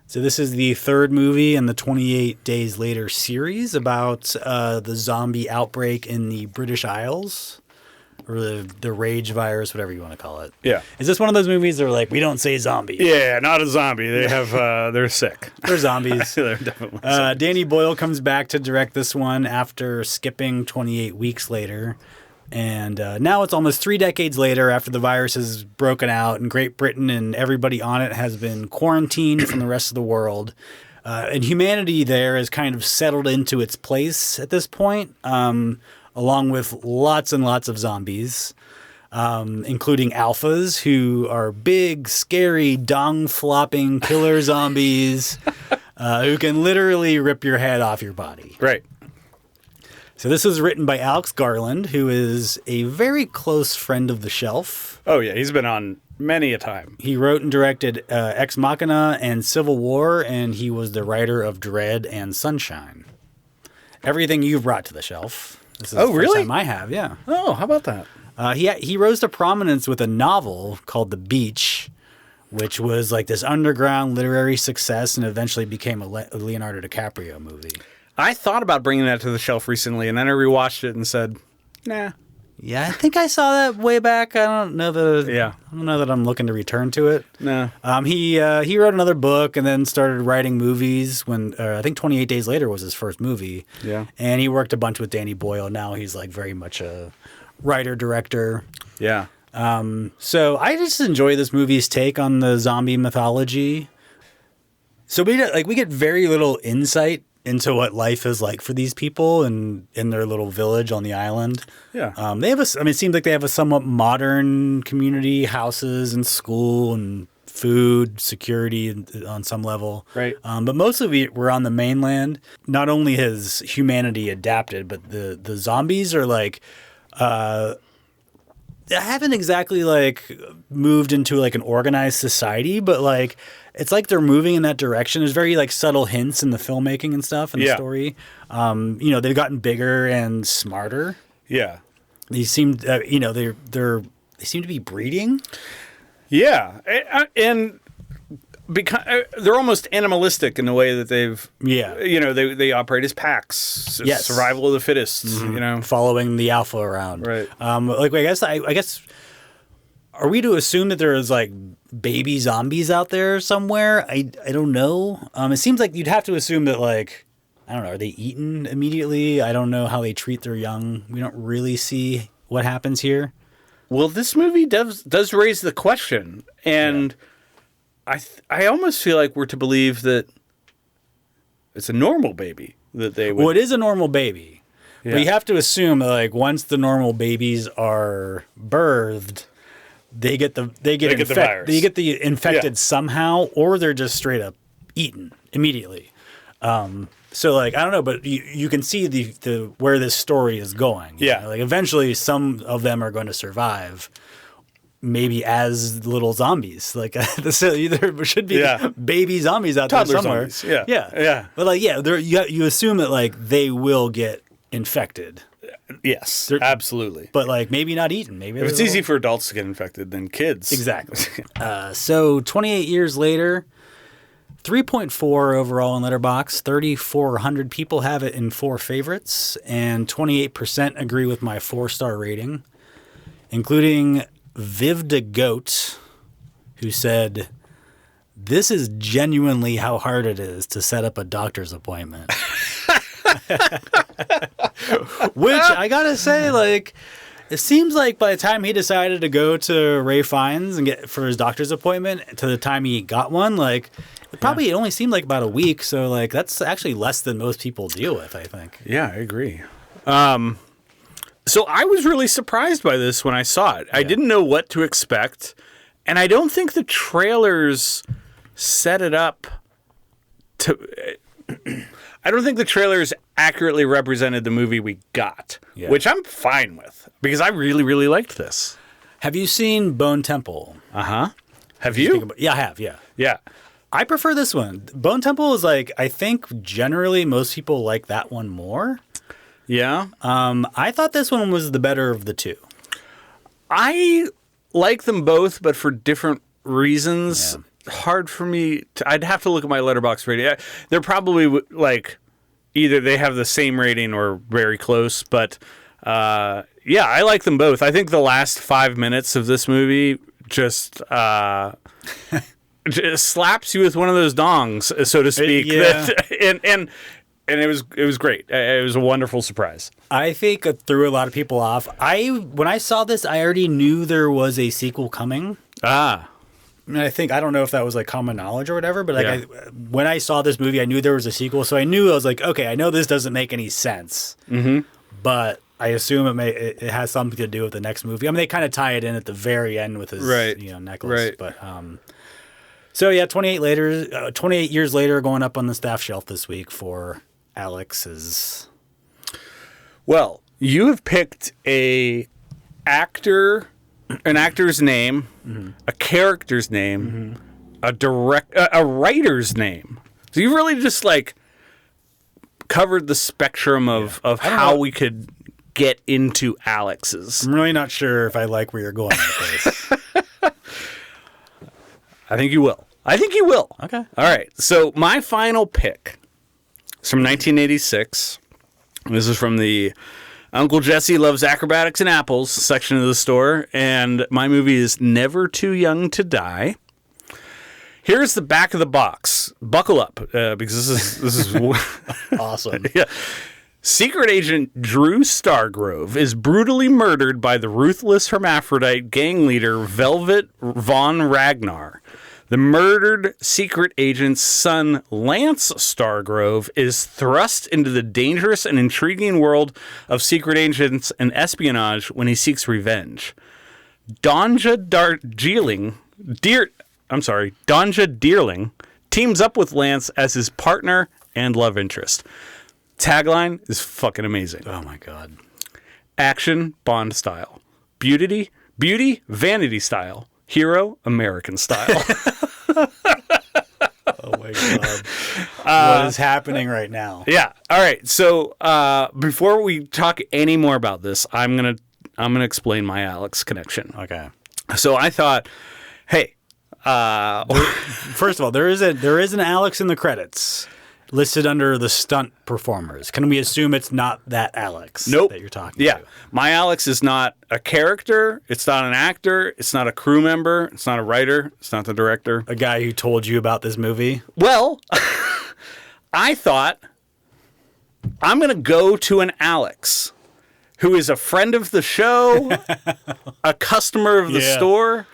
So this is the third movie in the 28 Days Later series about the zombie outbreak in the British Isles, or the rage virus, whatever you want to call it. Yeah. Is this one of those movies that are like, we don't say zombie? Yeah, not a zombie. They have, they're sick. They're zombies. They're definitely sick. Danny Boyle comes back to direct this one after skipping 28 weeks later. And now it's almost 3 decades later after the virus has broken out in Great Britain and everybody on it has been quarantined from the rest of the world. And humanity there has kind of settled into its place at this point, along with lots and lots of zombies, including alphas who are big, scary, dong-flopping killer zombies who can literally rip your head off your body. Right. So this was written by Alex Garland, who is a very close friend of the shelf. Oh, yeah. He's been on many a time. He wrote and directed Ex Machina and Civil War, and he was the writer of Dread and Sunshine. Everything you've brought to the shelf. This is the first time I have, yeah. Oh, how about that? He rose to prominence with a novel called The Beach, which was like this underground literary success and eventually became a Leonardo DiCaprio movie. I thought about bringing that to the shelf recently, and then I rewatched it and said, nah. Yeah, I think I saw that way back. I don't know that I'm looking to return to it. No. He wrote another book and then started writing movies when I think 28 Days Later was his first movie. Yeah. And he worked a bunch with Danny Boyle. Now he's like very much a writer director. Yeah. So I just enjoy this movie's take on the zombie mythology. So we get very little insight into what life is like for these people and in their little village on the island. Yeah. It seems like they have a somewhat modern community, houses and school and food, security on some level. Right. But mostly we're on the mainland. Not only has humanity adapted, but the zombies are like, they haven't exactly like moved into like an organized society, but like, it's like they're moving in that direction. There's very like subtle hints in the filmmaking and stuff and the story. They've gotten bigger and smarter. Yeah. They seem, they seem to be breeding. Yeah, and because they're almost animalistic in the way that they've. Yeah. They operate as packs. Yes. Survival of the fittest. Mm-hmm. Following the alpha around. Right. I guess. Are we to assume that there's like baby zombies out there somewhere? I don't know. It seems like you'd have to assume that like, I don't know, are they eaten immediately? I don't know how they treat their young. We don't really see what happens here. Well, this movie does raise the question, and I almost feel like we're to believe that it's a normal baby that they would. Well, it is a normal baby, but you have to assume that like once the normal babies are birthed, they get the virus. They get the infected somehow, or they're just straight up eaten immediately. So like I don't know, but you can see the where this story is going. Yeah. Like eventually some of them are going to survive, maybe as little zombies. Like there should be baby zombies out Toddler there somewhere. Zombies. Yeah. But like you assume that like they will get infected. Yes, absolutely. But like maybe not eaten. Maybe if it's easy for adults to get infected, then kids. Exactly. So 28 years later, 3.4 overall in Letterboxd. 3,400 people have it in 4 favorites, and 28% agree with my 4-star rating, including Viv de Goat, who said, "This is genuinely how hard it is to set up a doctor's appointment." Which I gotta say, like, it seems like by the time he decided to go to Ray Fiennes and get for his doctor's appointment to the time he got one, like, it only seemed like about a week. So, like, that's actually less than most people deal with, I think. Yeah, I agree. So I was really surprised by this when I saw it. I didn't know what to expect, and I don't think the trailers set it up to. I don't think the trailers accurately represented the movie we got, which I'm fine with because I really, really liked this. Have you seen Bone Temple? Have you? Yeah, I have. Yeah. Yeah. I prefer this one. Bone Temple is like, I think generally most people like that one more. Yeah. I thought this one was the better of the two. I like them both, but for different reasons. Yeah. Hard for me I'd have to look at my Letterboxd rating. They're probably like either they have the same rating or very close, but I like them both. I think the last 5 minutes of this movie just slaps you with one of those dongs, so to speak. And it was great. It was a wonderful surprise. I think it threw a lot of people off. When I saw this, I already knew there was a sequel coming. And I don't know if that was like common knowledge or whatever, but like when I saw this movie, I knew there was a sequel. So I was like, okay, I know this doesn't make any sense, but I assume it has something to do with the next movie. I mean, they kind of tie it in at the very end with his necklace. Right. But 28 years later, going up on the staff shelf this week for Alex's. Well, you have picked an actor's name, a character's name, a writer's name. So you really just like covered the spectrum of how we could get into Alex's. I'm really not sure if I like where you're going with this. I think you will. Okay. All right. So my final pick is from 1986. This is from the Uncle Jesse Loves Acrobatics and Apples section of the store, and my movie is Never Too Young to Die. Here's the back of the box. Buckle up, because this is awesome. Yeah. Secret Agent Drew Stargrove is brutally murdered by the ruthless hermaphrodite gang leader Velvet Von Ragnar. The murdered secret agent's son, Lance Stargrove, is thrust into the dangerous and intriguing world of secret agents and espionage when he seeks revenge. Donja Deerling teams up with Lance as his partner and love interest. Tagline is fucking amazing. Oh my God. Action, Bond style. Beauty, vanity style. Hero, American style. Oh my God. What is happening right now? Yeah. All right. So before we talk any more about this, I'm gonna explain my Alex connection. Okay. So I thought, hey, first of all, there is an Alex in the credits listed under the stunt performers. Can we assume it's not that Alex that you're talking to? Yeah. My Alex is not a character. It's not an actor. It's not a crew member. It's not a writer. It's not the director. A guy who told you about this movie? Well, I thought I'm going to go to an Alex who is a friend of the show, a customer of the store,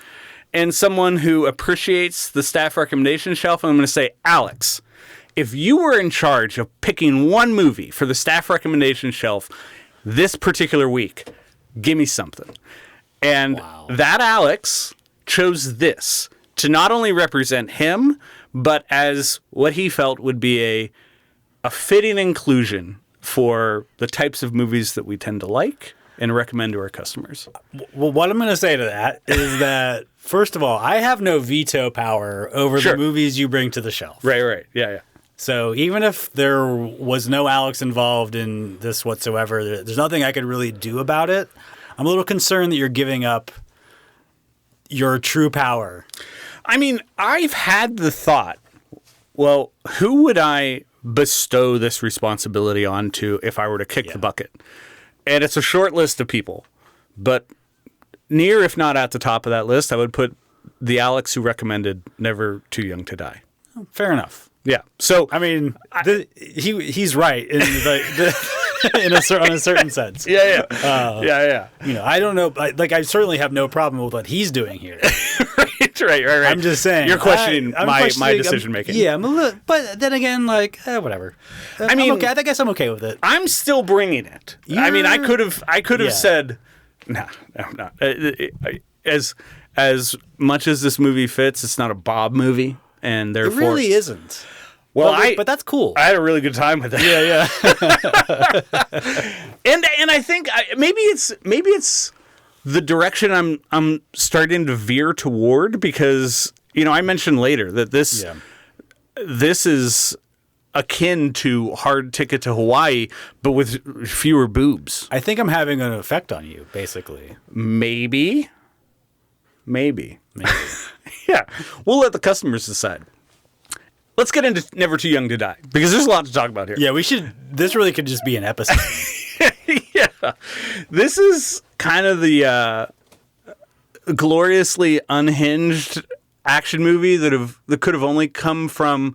and someone who appreciates the staff recommendation shelf. And I'm going to say, Alex, if you were in charge of picking one movie for the staff recommendation shelf this particular week, give me something. And that Alex chose this to not only represent him, but as what he felt would be a a fitting inclusion for the types of movies that we tend to like and recommend to our customers. Well, what I'm going to say to that is that, first of all, I have no veto power over the movies you bring to the shelf. Right. Yeah. So even if there was no Alex involved in this whatsoever, there's nothing I could really do about it. I'm a little concerned that you're giving up your true power. I mean, I've had the thought, well, who would I bestow this responsibility onto if I were to kick the bucket? And it's a short list of people, but near, if not at the top of that list, I would put the Alex who recommended Never Too Young to Die. Fair enough. Yeah. So I mean, he's right in on a certain sense. Yeah. You know, I don't know. I certainly have no problem with what he's doing here. right. I'm just saying. You're questioning my decision making. Yeah, I'm a little, but then again, whatever. I mean, okay. I guess I'm okay with it. I'm still bringing it. I mean, I could have said, no, I'm not. As much as this movie fits, it's not a Bob movie, and therefore it really isn't. Well, but that's cool. I had a really good time with it. Yeah. and I think maybe it's the direction I'm starting to veer toward, because I mentioned later that this is akin to Hard Ticket to Hawaii, but with fewer boobs. I think I'm having an effect on you, basically. Maybe. Yeah, we'll let the customers decide. Let's get into Never Too Young to Die, because there's a lot to talk about here. Yeah, we should. This really could just be an episode. Yeah. This is kind of the gloriously unhinged action movie that could have only come from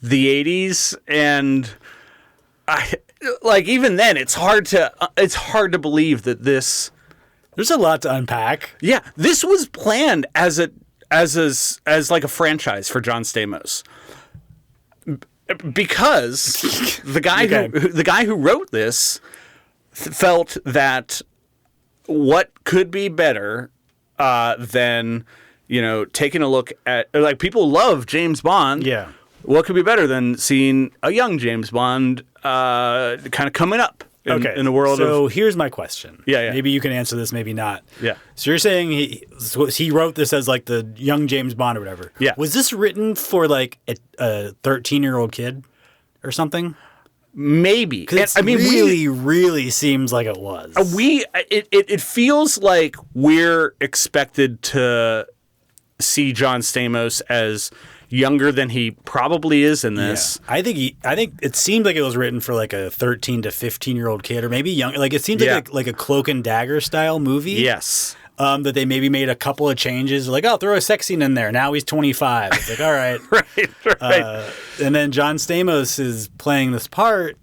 the 80s, and even then it's hard to believe that this. There's a lot to unpack. Yeah, this was planned as like a franchise for John Stamos. Because the guy who wrote this felt that what could be better than taking a look at, people love James Bond. Yeah. What could be better than seeing a young James Bond kind of coming up in the world of... So here's my question. Yeah. Maybe you can answer this, maybe not. Yeah. So you're saying he wrote this as like the young James Bond or whatever. Yeah. Was this written for like a 13-year-old kid or something? Maybe. Really seems like it was. It feels like we're expected to see John Stamos as younger than he probably is in this. Yeah. I think it seemed like it was written for like a 13 to 15-year-old kid, or maybe young. Like it seems like a Cloak and Dagger style movie. Yes. That they maybe made a couple of changes, like, oh, throw a sex scene in there. Now he's 25. It's like, all right. Right. And then John Stamos is playing this part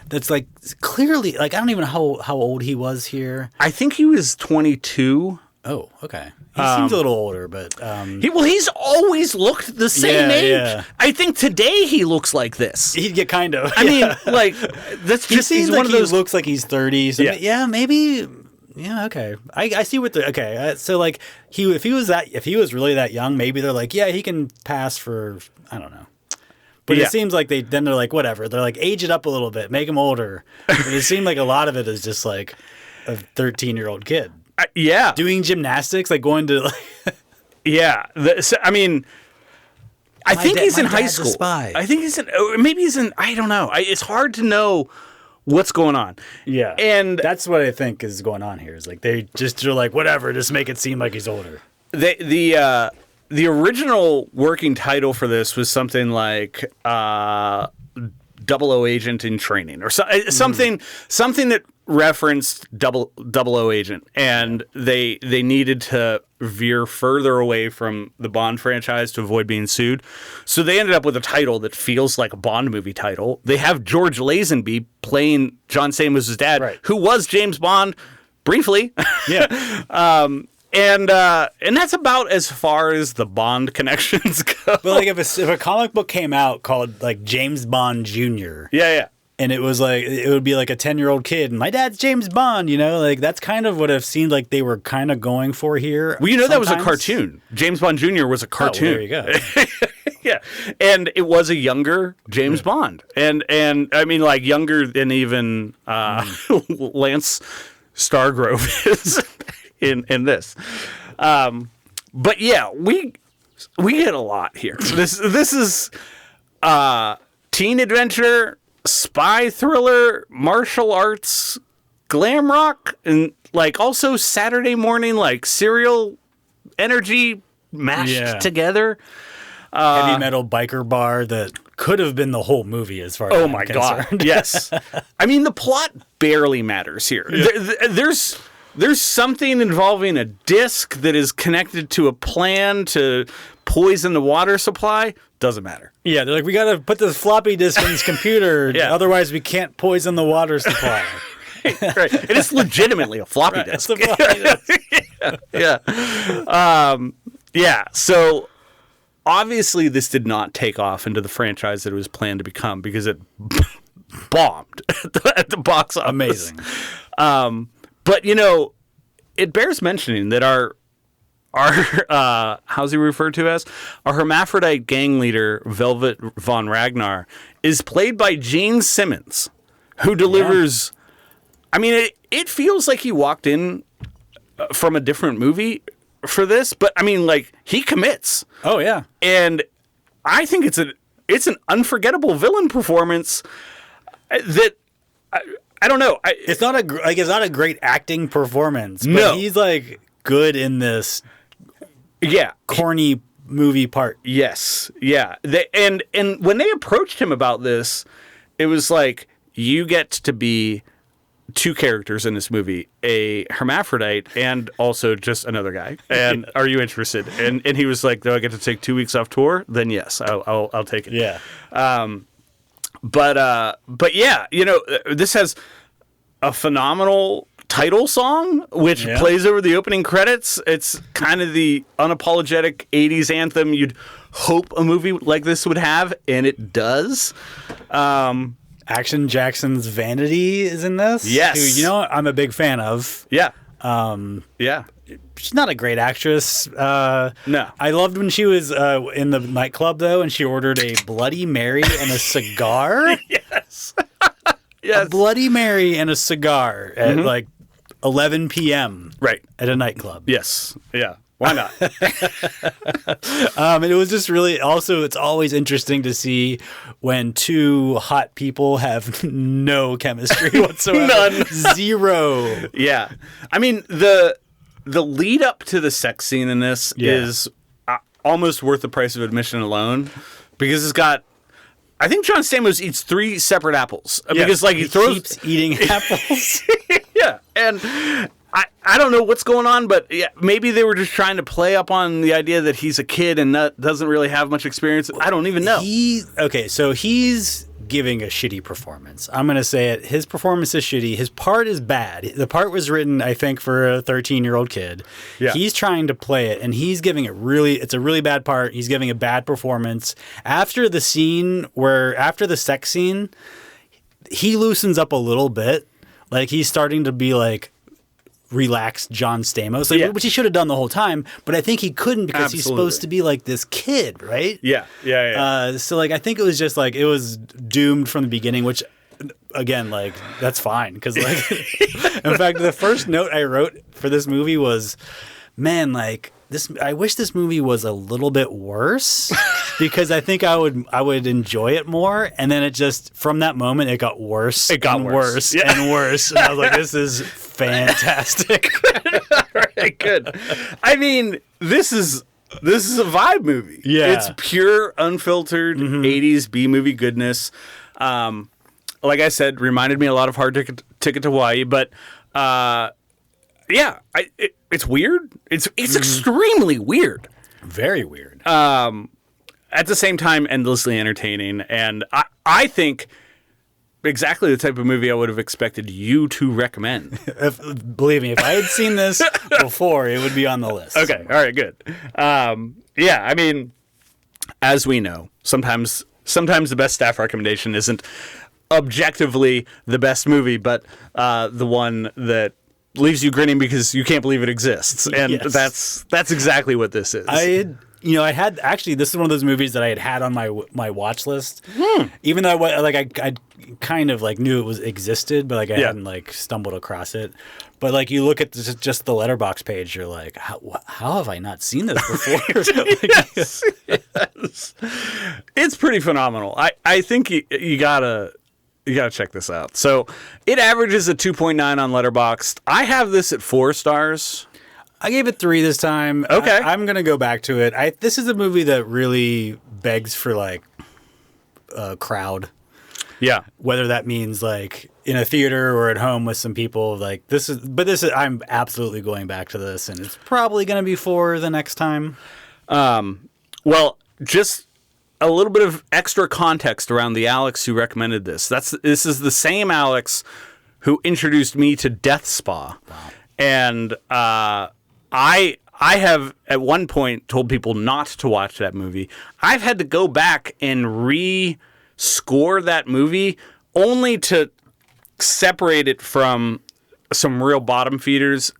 that's like clearly, like, I don't even know how old he was here. I think he was 22. Oh, okay. He seems a little older, but... he's always looked the same age. Yeah. I think today he looks like this. He'd get kind of. I mean, that's just... He seems like one of those... he looks like he's 30. So maybe... Yeah, okay. I see what the... Okay, so like, if he was really that young, maybe they're like, yeah, he can pass for... I don't know. But it seems like they're like, whatever. They're like, age it up a little bit, make him older. But it seemed like a lot of it is just like a 13-year-old kid. Yeah. Doing gymnastics, like going to... Yeah. I think he's in high school. I think he's in... Maybe he's in... I don't know. It's hard to know what's going on. Yeah. And that's what I think is going on here. Is like they're like, whatever, just make it seem like he's older. The original working title for this was something like 00 Agent in Training, or something that referenced 00 Agent, and they needed to veer further away from the Bond franchise to avoid being sued. So they ended up with a title that feels like a Bond movie title. They have George Lazenby playing John Stamos' dad, right, who was James Bond briefly. Yeah. And that's about as far as the Bond connections go. But like if a comic book came out called like James Bond Jr. Yeah. and it was like it would be like a 10-year-old kid, and my dad's James Bond, you know, like that's kind of what it seemed like they were kind of going for here. Well, you know, sometimes. That was a cartoon. James Bond Jr. was a cartoon. Oh, well, there you go. Yeah, and it was a younger James Bond, and I mean, like younger than even Lance Stargrove is in this. But yeah, we get a lot here. This is teen adventure, spy thriller, martial arts, glam rock, and like also Saturday morning like serial energy mashed together. Heavy metal biker bar that could have been the whole movie as far as I'm concerned. God, yes. I mean, the plot barely matters here. Yeah. There's something involving a disc that is connected to a plan to poison the water supply. Doesn't matter. Yeah, they're like, we got to put this floppy disk in this computer, otherwise we can't poison the water supply. Right. And it's legitimately a floppy disk. It's a floppy disk. Yeah. So obviously this did not take off into the franchise that it was planned to become because it bombed at the box office. Amazing. But, you know, it bears mentioning that our how's he referred to as? Our hermaphrodite gang leader, Velvet Von Ragnar, is played by Gene Simmons, who delivers... Yeah. I mean, it feels like he walked in from a different movie for this, but I mean, like, he commits. Oh, yeah. And I think it's an unforgettable villain performance that... I don't know. It's not a great acting performance, but he's like good in this corny movie part. Yes. Yeah. And when they approached him about this, it was like, you get to be two characters in this movie, a hermaphrodite and also just another guy. And are you interested? And he was like, do I get to take 2 weeks off tour? Then yes, I'll take it. Yeah. But yeah, you know, this has a phenomenal title song, which plays over the opening credits. It's kind of the unapologetic 80s anthem you'd hope a movie like this would have, and it does. Action Jackson's Vanity is in this. Yes. Who, you know, I'm a big fan of. Yeah. Yeah. She's not a great actress. No. I loved when she was in the nightclub, though, and she ordered a Bloody Mary and a cigar. Yes. Yes. A Bloody Mary and a cigar at like 11 p.m. Right. At a nightclub. Yes. Yeah. Why not? And it was just really, also, it's always interesting to see when two hot people have no chemistry whatsoever. None. Zero. Yeah. I mean, the lead up to the sex scene in this is almost worth the price of admission alone, because it's got, I think John Stamos eats 3 separate apples. Because like he keeps eating apples. Yeah. And I don't know what's going on, but maybe they were just trying to play up on the idea that he's a kid and doesn't really have much experience. I don't even know. So he's giving a shitty performance. I'm going to say it. His performance is shitty. His part is bad. The part was written, I think, for a 13-year-old kid. Yeah. He's trying to play it, and he's giving it's a really bad part. He's giving a bad performance. After the sex scene, he loosens up a little bit. Like, he's starting to be like, relaxed John Stamos, which he should have done the whole time, but I think he couldn't because he's supposed to be like this kid, right? Yeah. So like, I think it was just like, it was doomed from the beginning, which again, like, that's fine, because like, in fact, the first note I wrote for this movie was, man, like, I wish this movie was a little bit worse, because I think I would enjoy it more. And then it just, from that moment, it got worse. It got worse and worse. And I was like, this is fantastic. Right, good. I mean, this is a vibe movie. Yeah. It's pure, unfiltered 80s B-movie goodness. Like I said, reminded me a lot of Hard Ticket to Hawaii, but it's weird. It's extremely weird. Very weird. At the same time, endlessly entertaining. And I think exactly the type of movie I would have expected you to recommend. Believe me, if I had seen this before, it would be on the list. Okay. All right, good. I mean, as we know, sometimes the best staff recommendation isn't objectively the best movie, but the one that leaves you grinning because you can't believe it exists. And Yes. that's exactly what this is. I had actually, this is one of those movies that I had on my watch list, even though I kind of like knew it existed, but like I hadn't like stumbled across it. But like you look at just the Letterboxd page, you're like, how have I not seen this before? Yes. It's pretty phenomenal. I think you gotta check this out. So it averages a 2.9 on Letterboxd. I have this at 4 stars. I gave it 3 this time. Okay. I'm going to go back to it. This is a movie that really begs for like a crowd. Yeah. Whether that means like in a theater or at home with some people, like I'm absolutely going back to this, and it's probably going to be 4 the next time. Well, just a little bit of extra context around the Alex who recommended this. This is the same Alex who introduced me to Death Spa. Wow. And I have at one point told people not to watch that movie. I've had to go back and re-score that movie only to separate it from some real bottom feeders,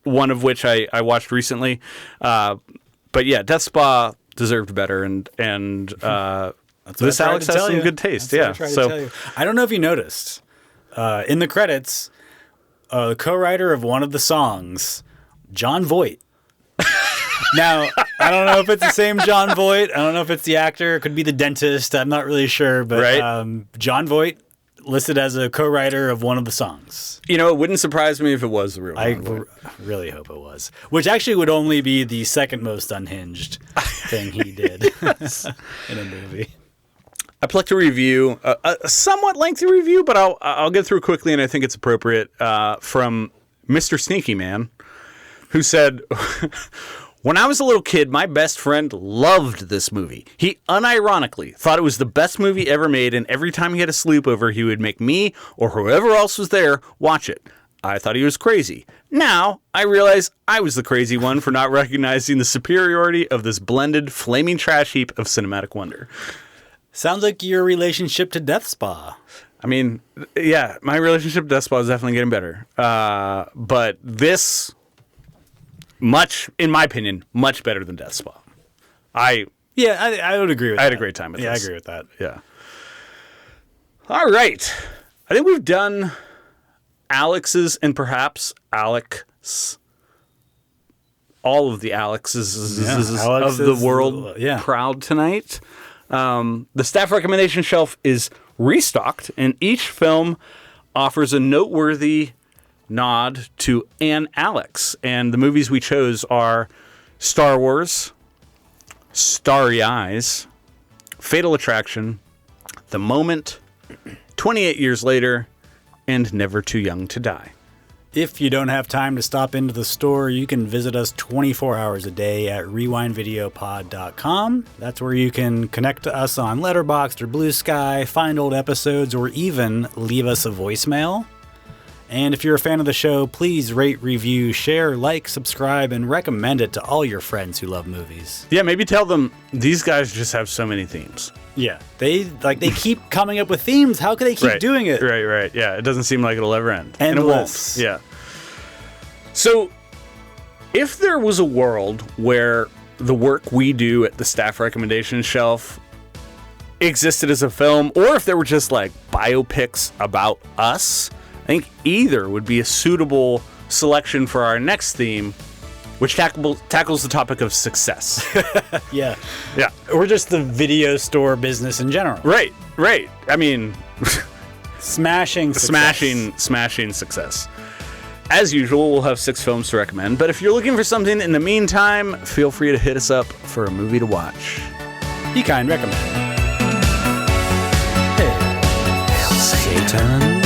one of which I watched recently. But yeah, Death Spa deserved better, and this Alex has some good taste. Yeah, so I don't know if you noticed in the credits, the co-writer of one of the songs, Jon Voight. Now, I don't know if it's the same Jon Voight. I don't know if it's the actor. It could be the dentist. I'm not really sure. But Jon Voight listed as a co-writer of one of the songs. You know, it wouldn't surprise me if it was the real I Jon Voight. really hope it was. Which actually would only be the second most unhinged thing he did in a movie. I'd like to review a somewhat lengthy review, but I'll get through quickly, and I think it's appropriate, from Mr. Sneaky Man, who said, "When I was a little kid, my best friend loved this movie. He unironically thought it was the best movie ever made, and every time he had a sleepover, he would make me or whoever else was there watch it. I thought he was crazy. Now, I realize I was the crazy one for not recognizing the superiority of this blended, flaming trash heap of cinematic wonder." Sounds like your relationship to Death Spa. I mean, yeah, my relationship to Death Spa is definitely getting better. But this, in my opinion, much better than Death Spa. I would agree with that. I had a great time with this. Yeah, I agree with that. Yeah. All right. I think we've done Alex's and perhaps Alex, all of the Alexes of the world proud tonight. The staff recommendation shelf is restocked, and each film offers a noteworthy nod to an Alex. And the movies we chose are Star Wars, Starry Eyes, Fatal Attraction, The Moment, 28 Years Later, and Never Too Young to Die. If you don't have time to stop into the store, you can visit us 24 hours a day at rewindvideopod.com. That's where you can connect to us on Letterboxd or Blue Sky, find old episodes, or even leave us a voicemail. And if you're a fan of the show, please rate, review, share, like, subscribe, and recommend it to all your friends who love movies. Yeah, maybe tell them these guys just have so many themes. Yeah, they keep coming up with themes. How can they keep doing it? Right. Yeah, it doesn't seem like it'll ever end. Endless. And it won't. Yeah. So, if there was a world where the work we do at the staff recommendation shelf existed as a film, or if there were just like biopics about us, I think either would be a suitable selection for our next theme, which tackles the topic of success. Yeah. Yeah. Or just the video store business in general. Right. I mean, smashing success. As usual, we'll have 6 films to recommend, but if you're looking for something in the meantime, feel free to hit us up for a movie to watch. Be kind, recommend. Hail Satan.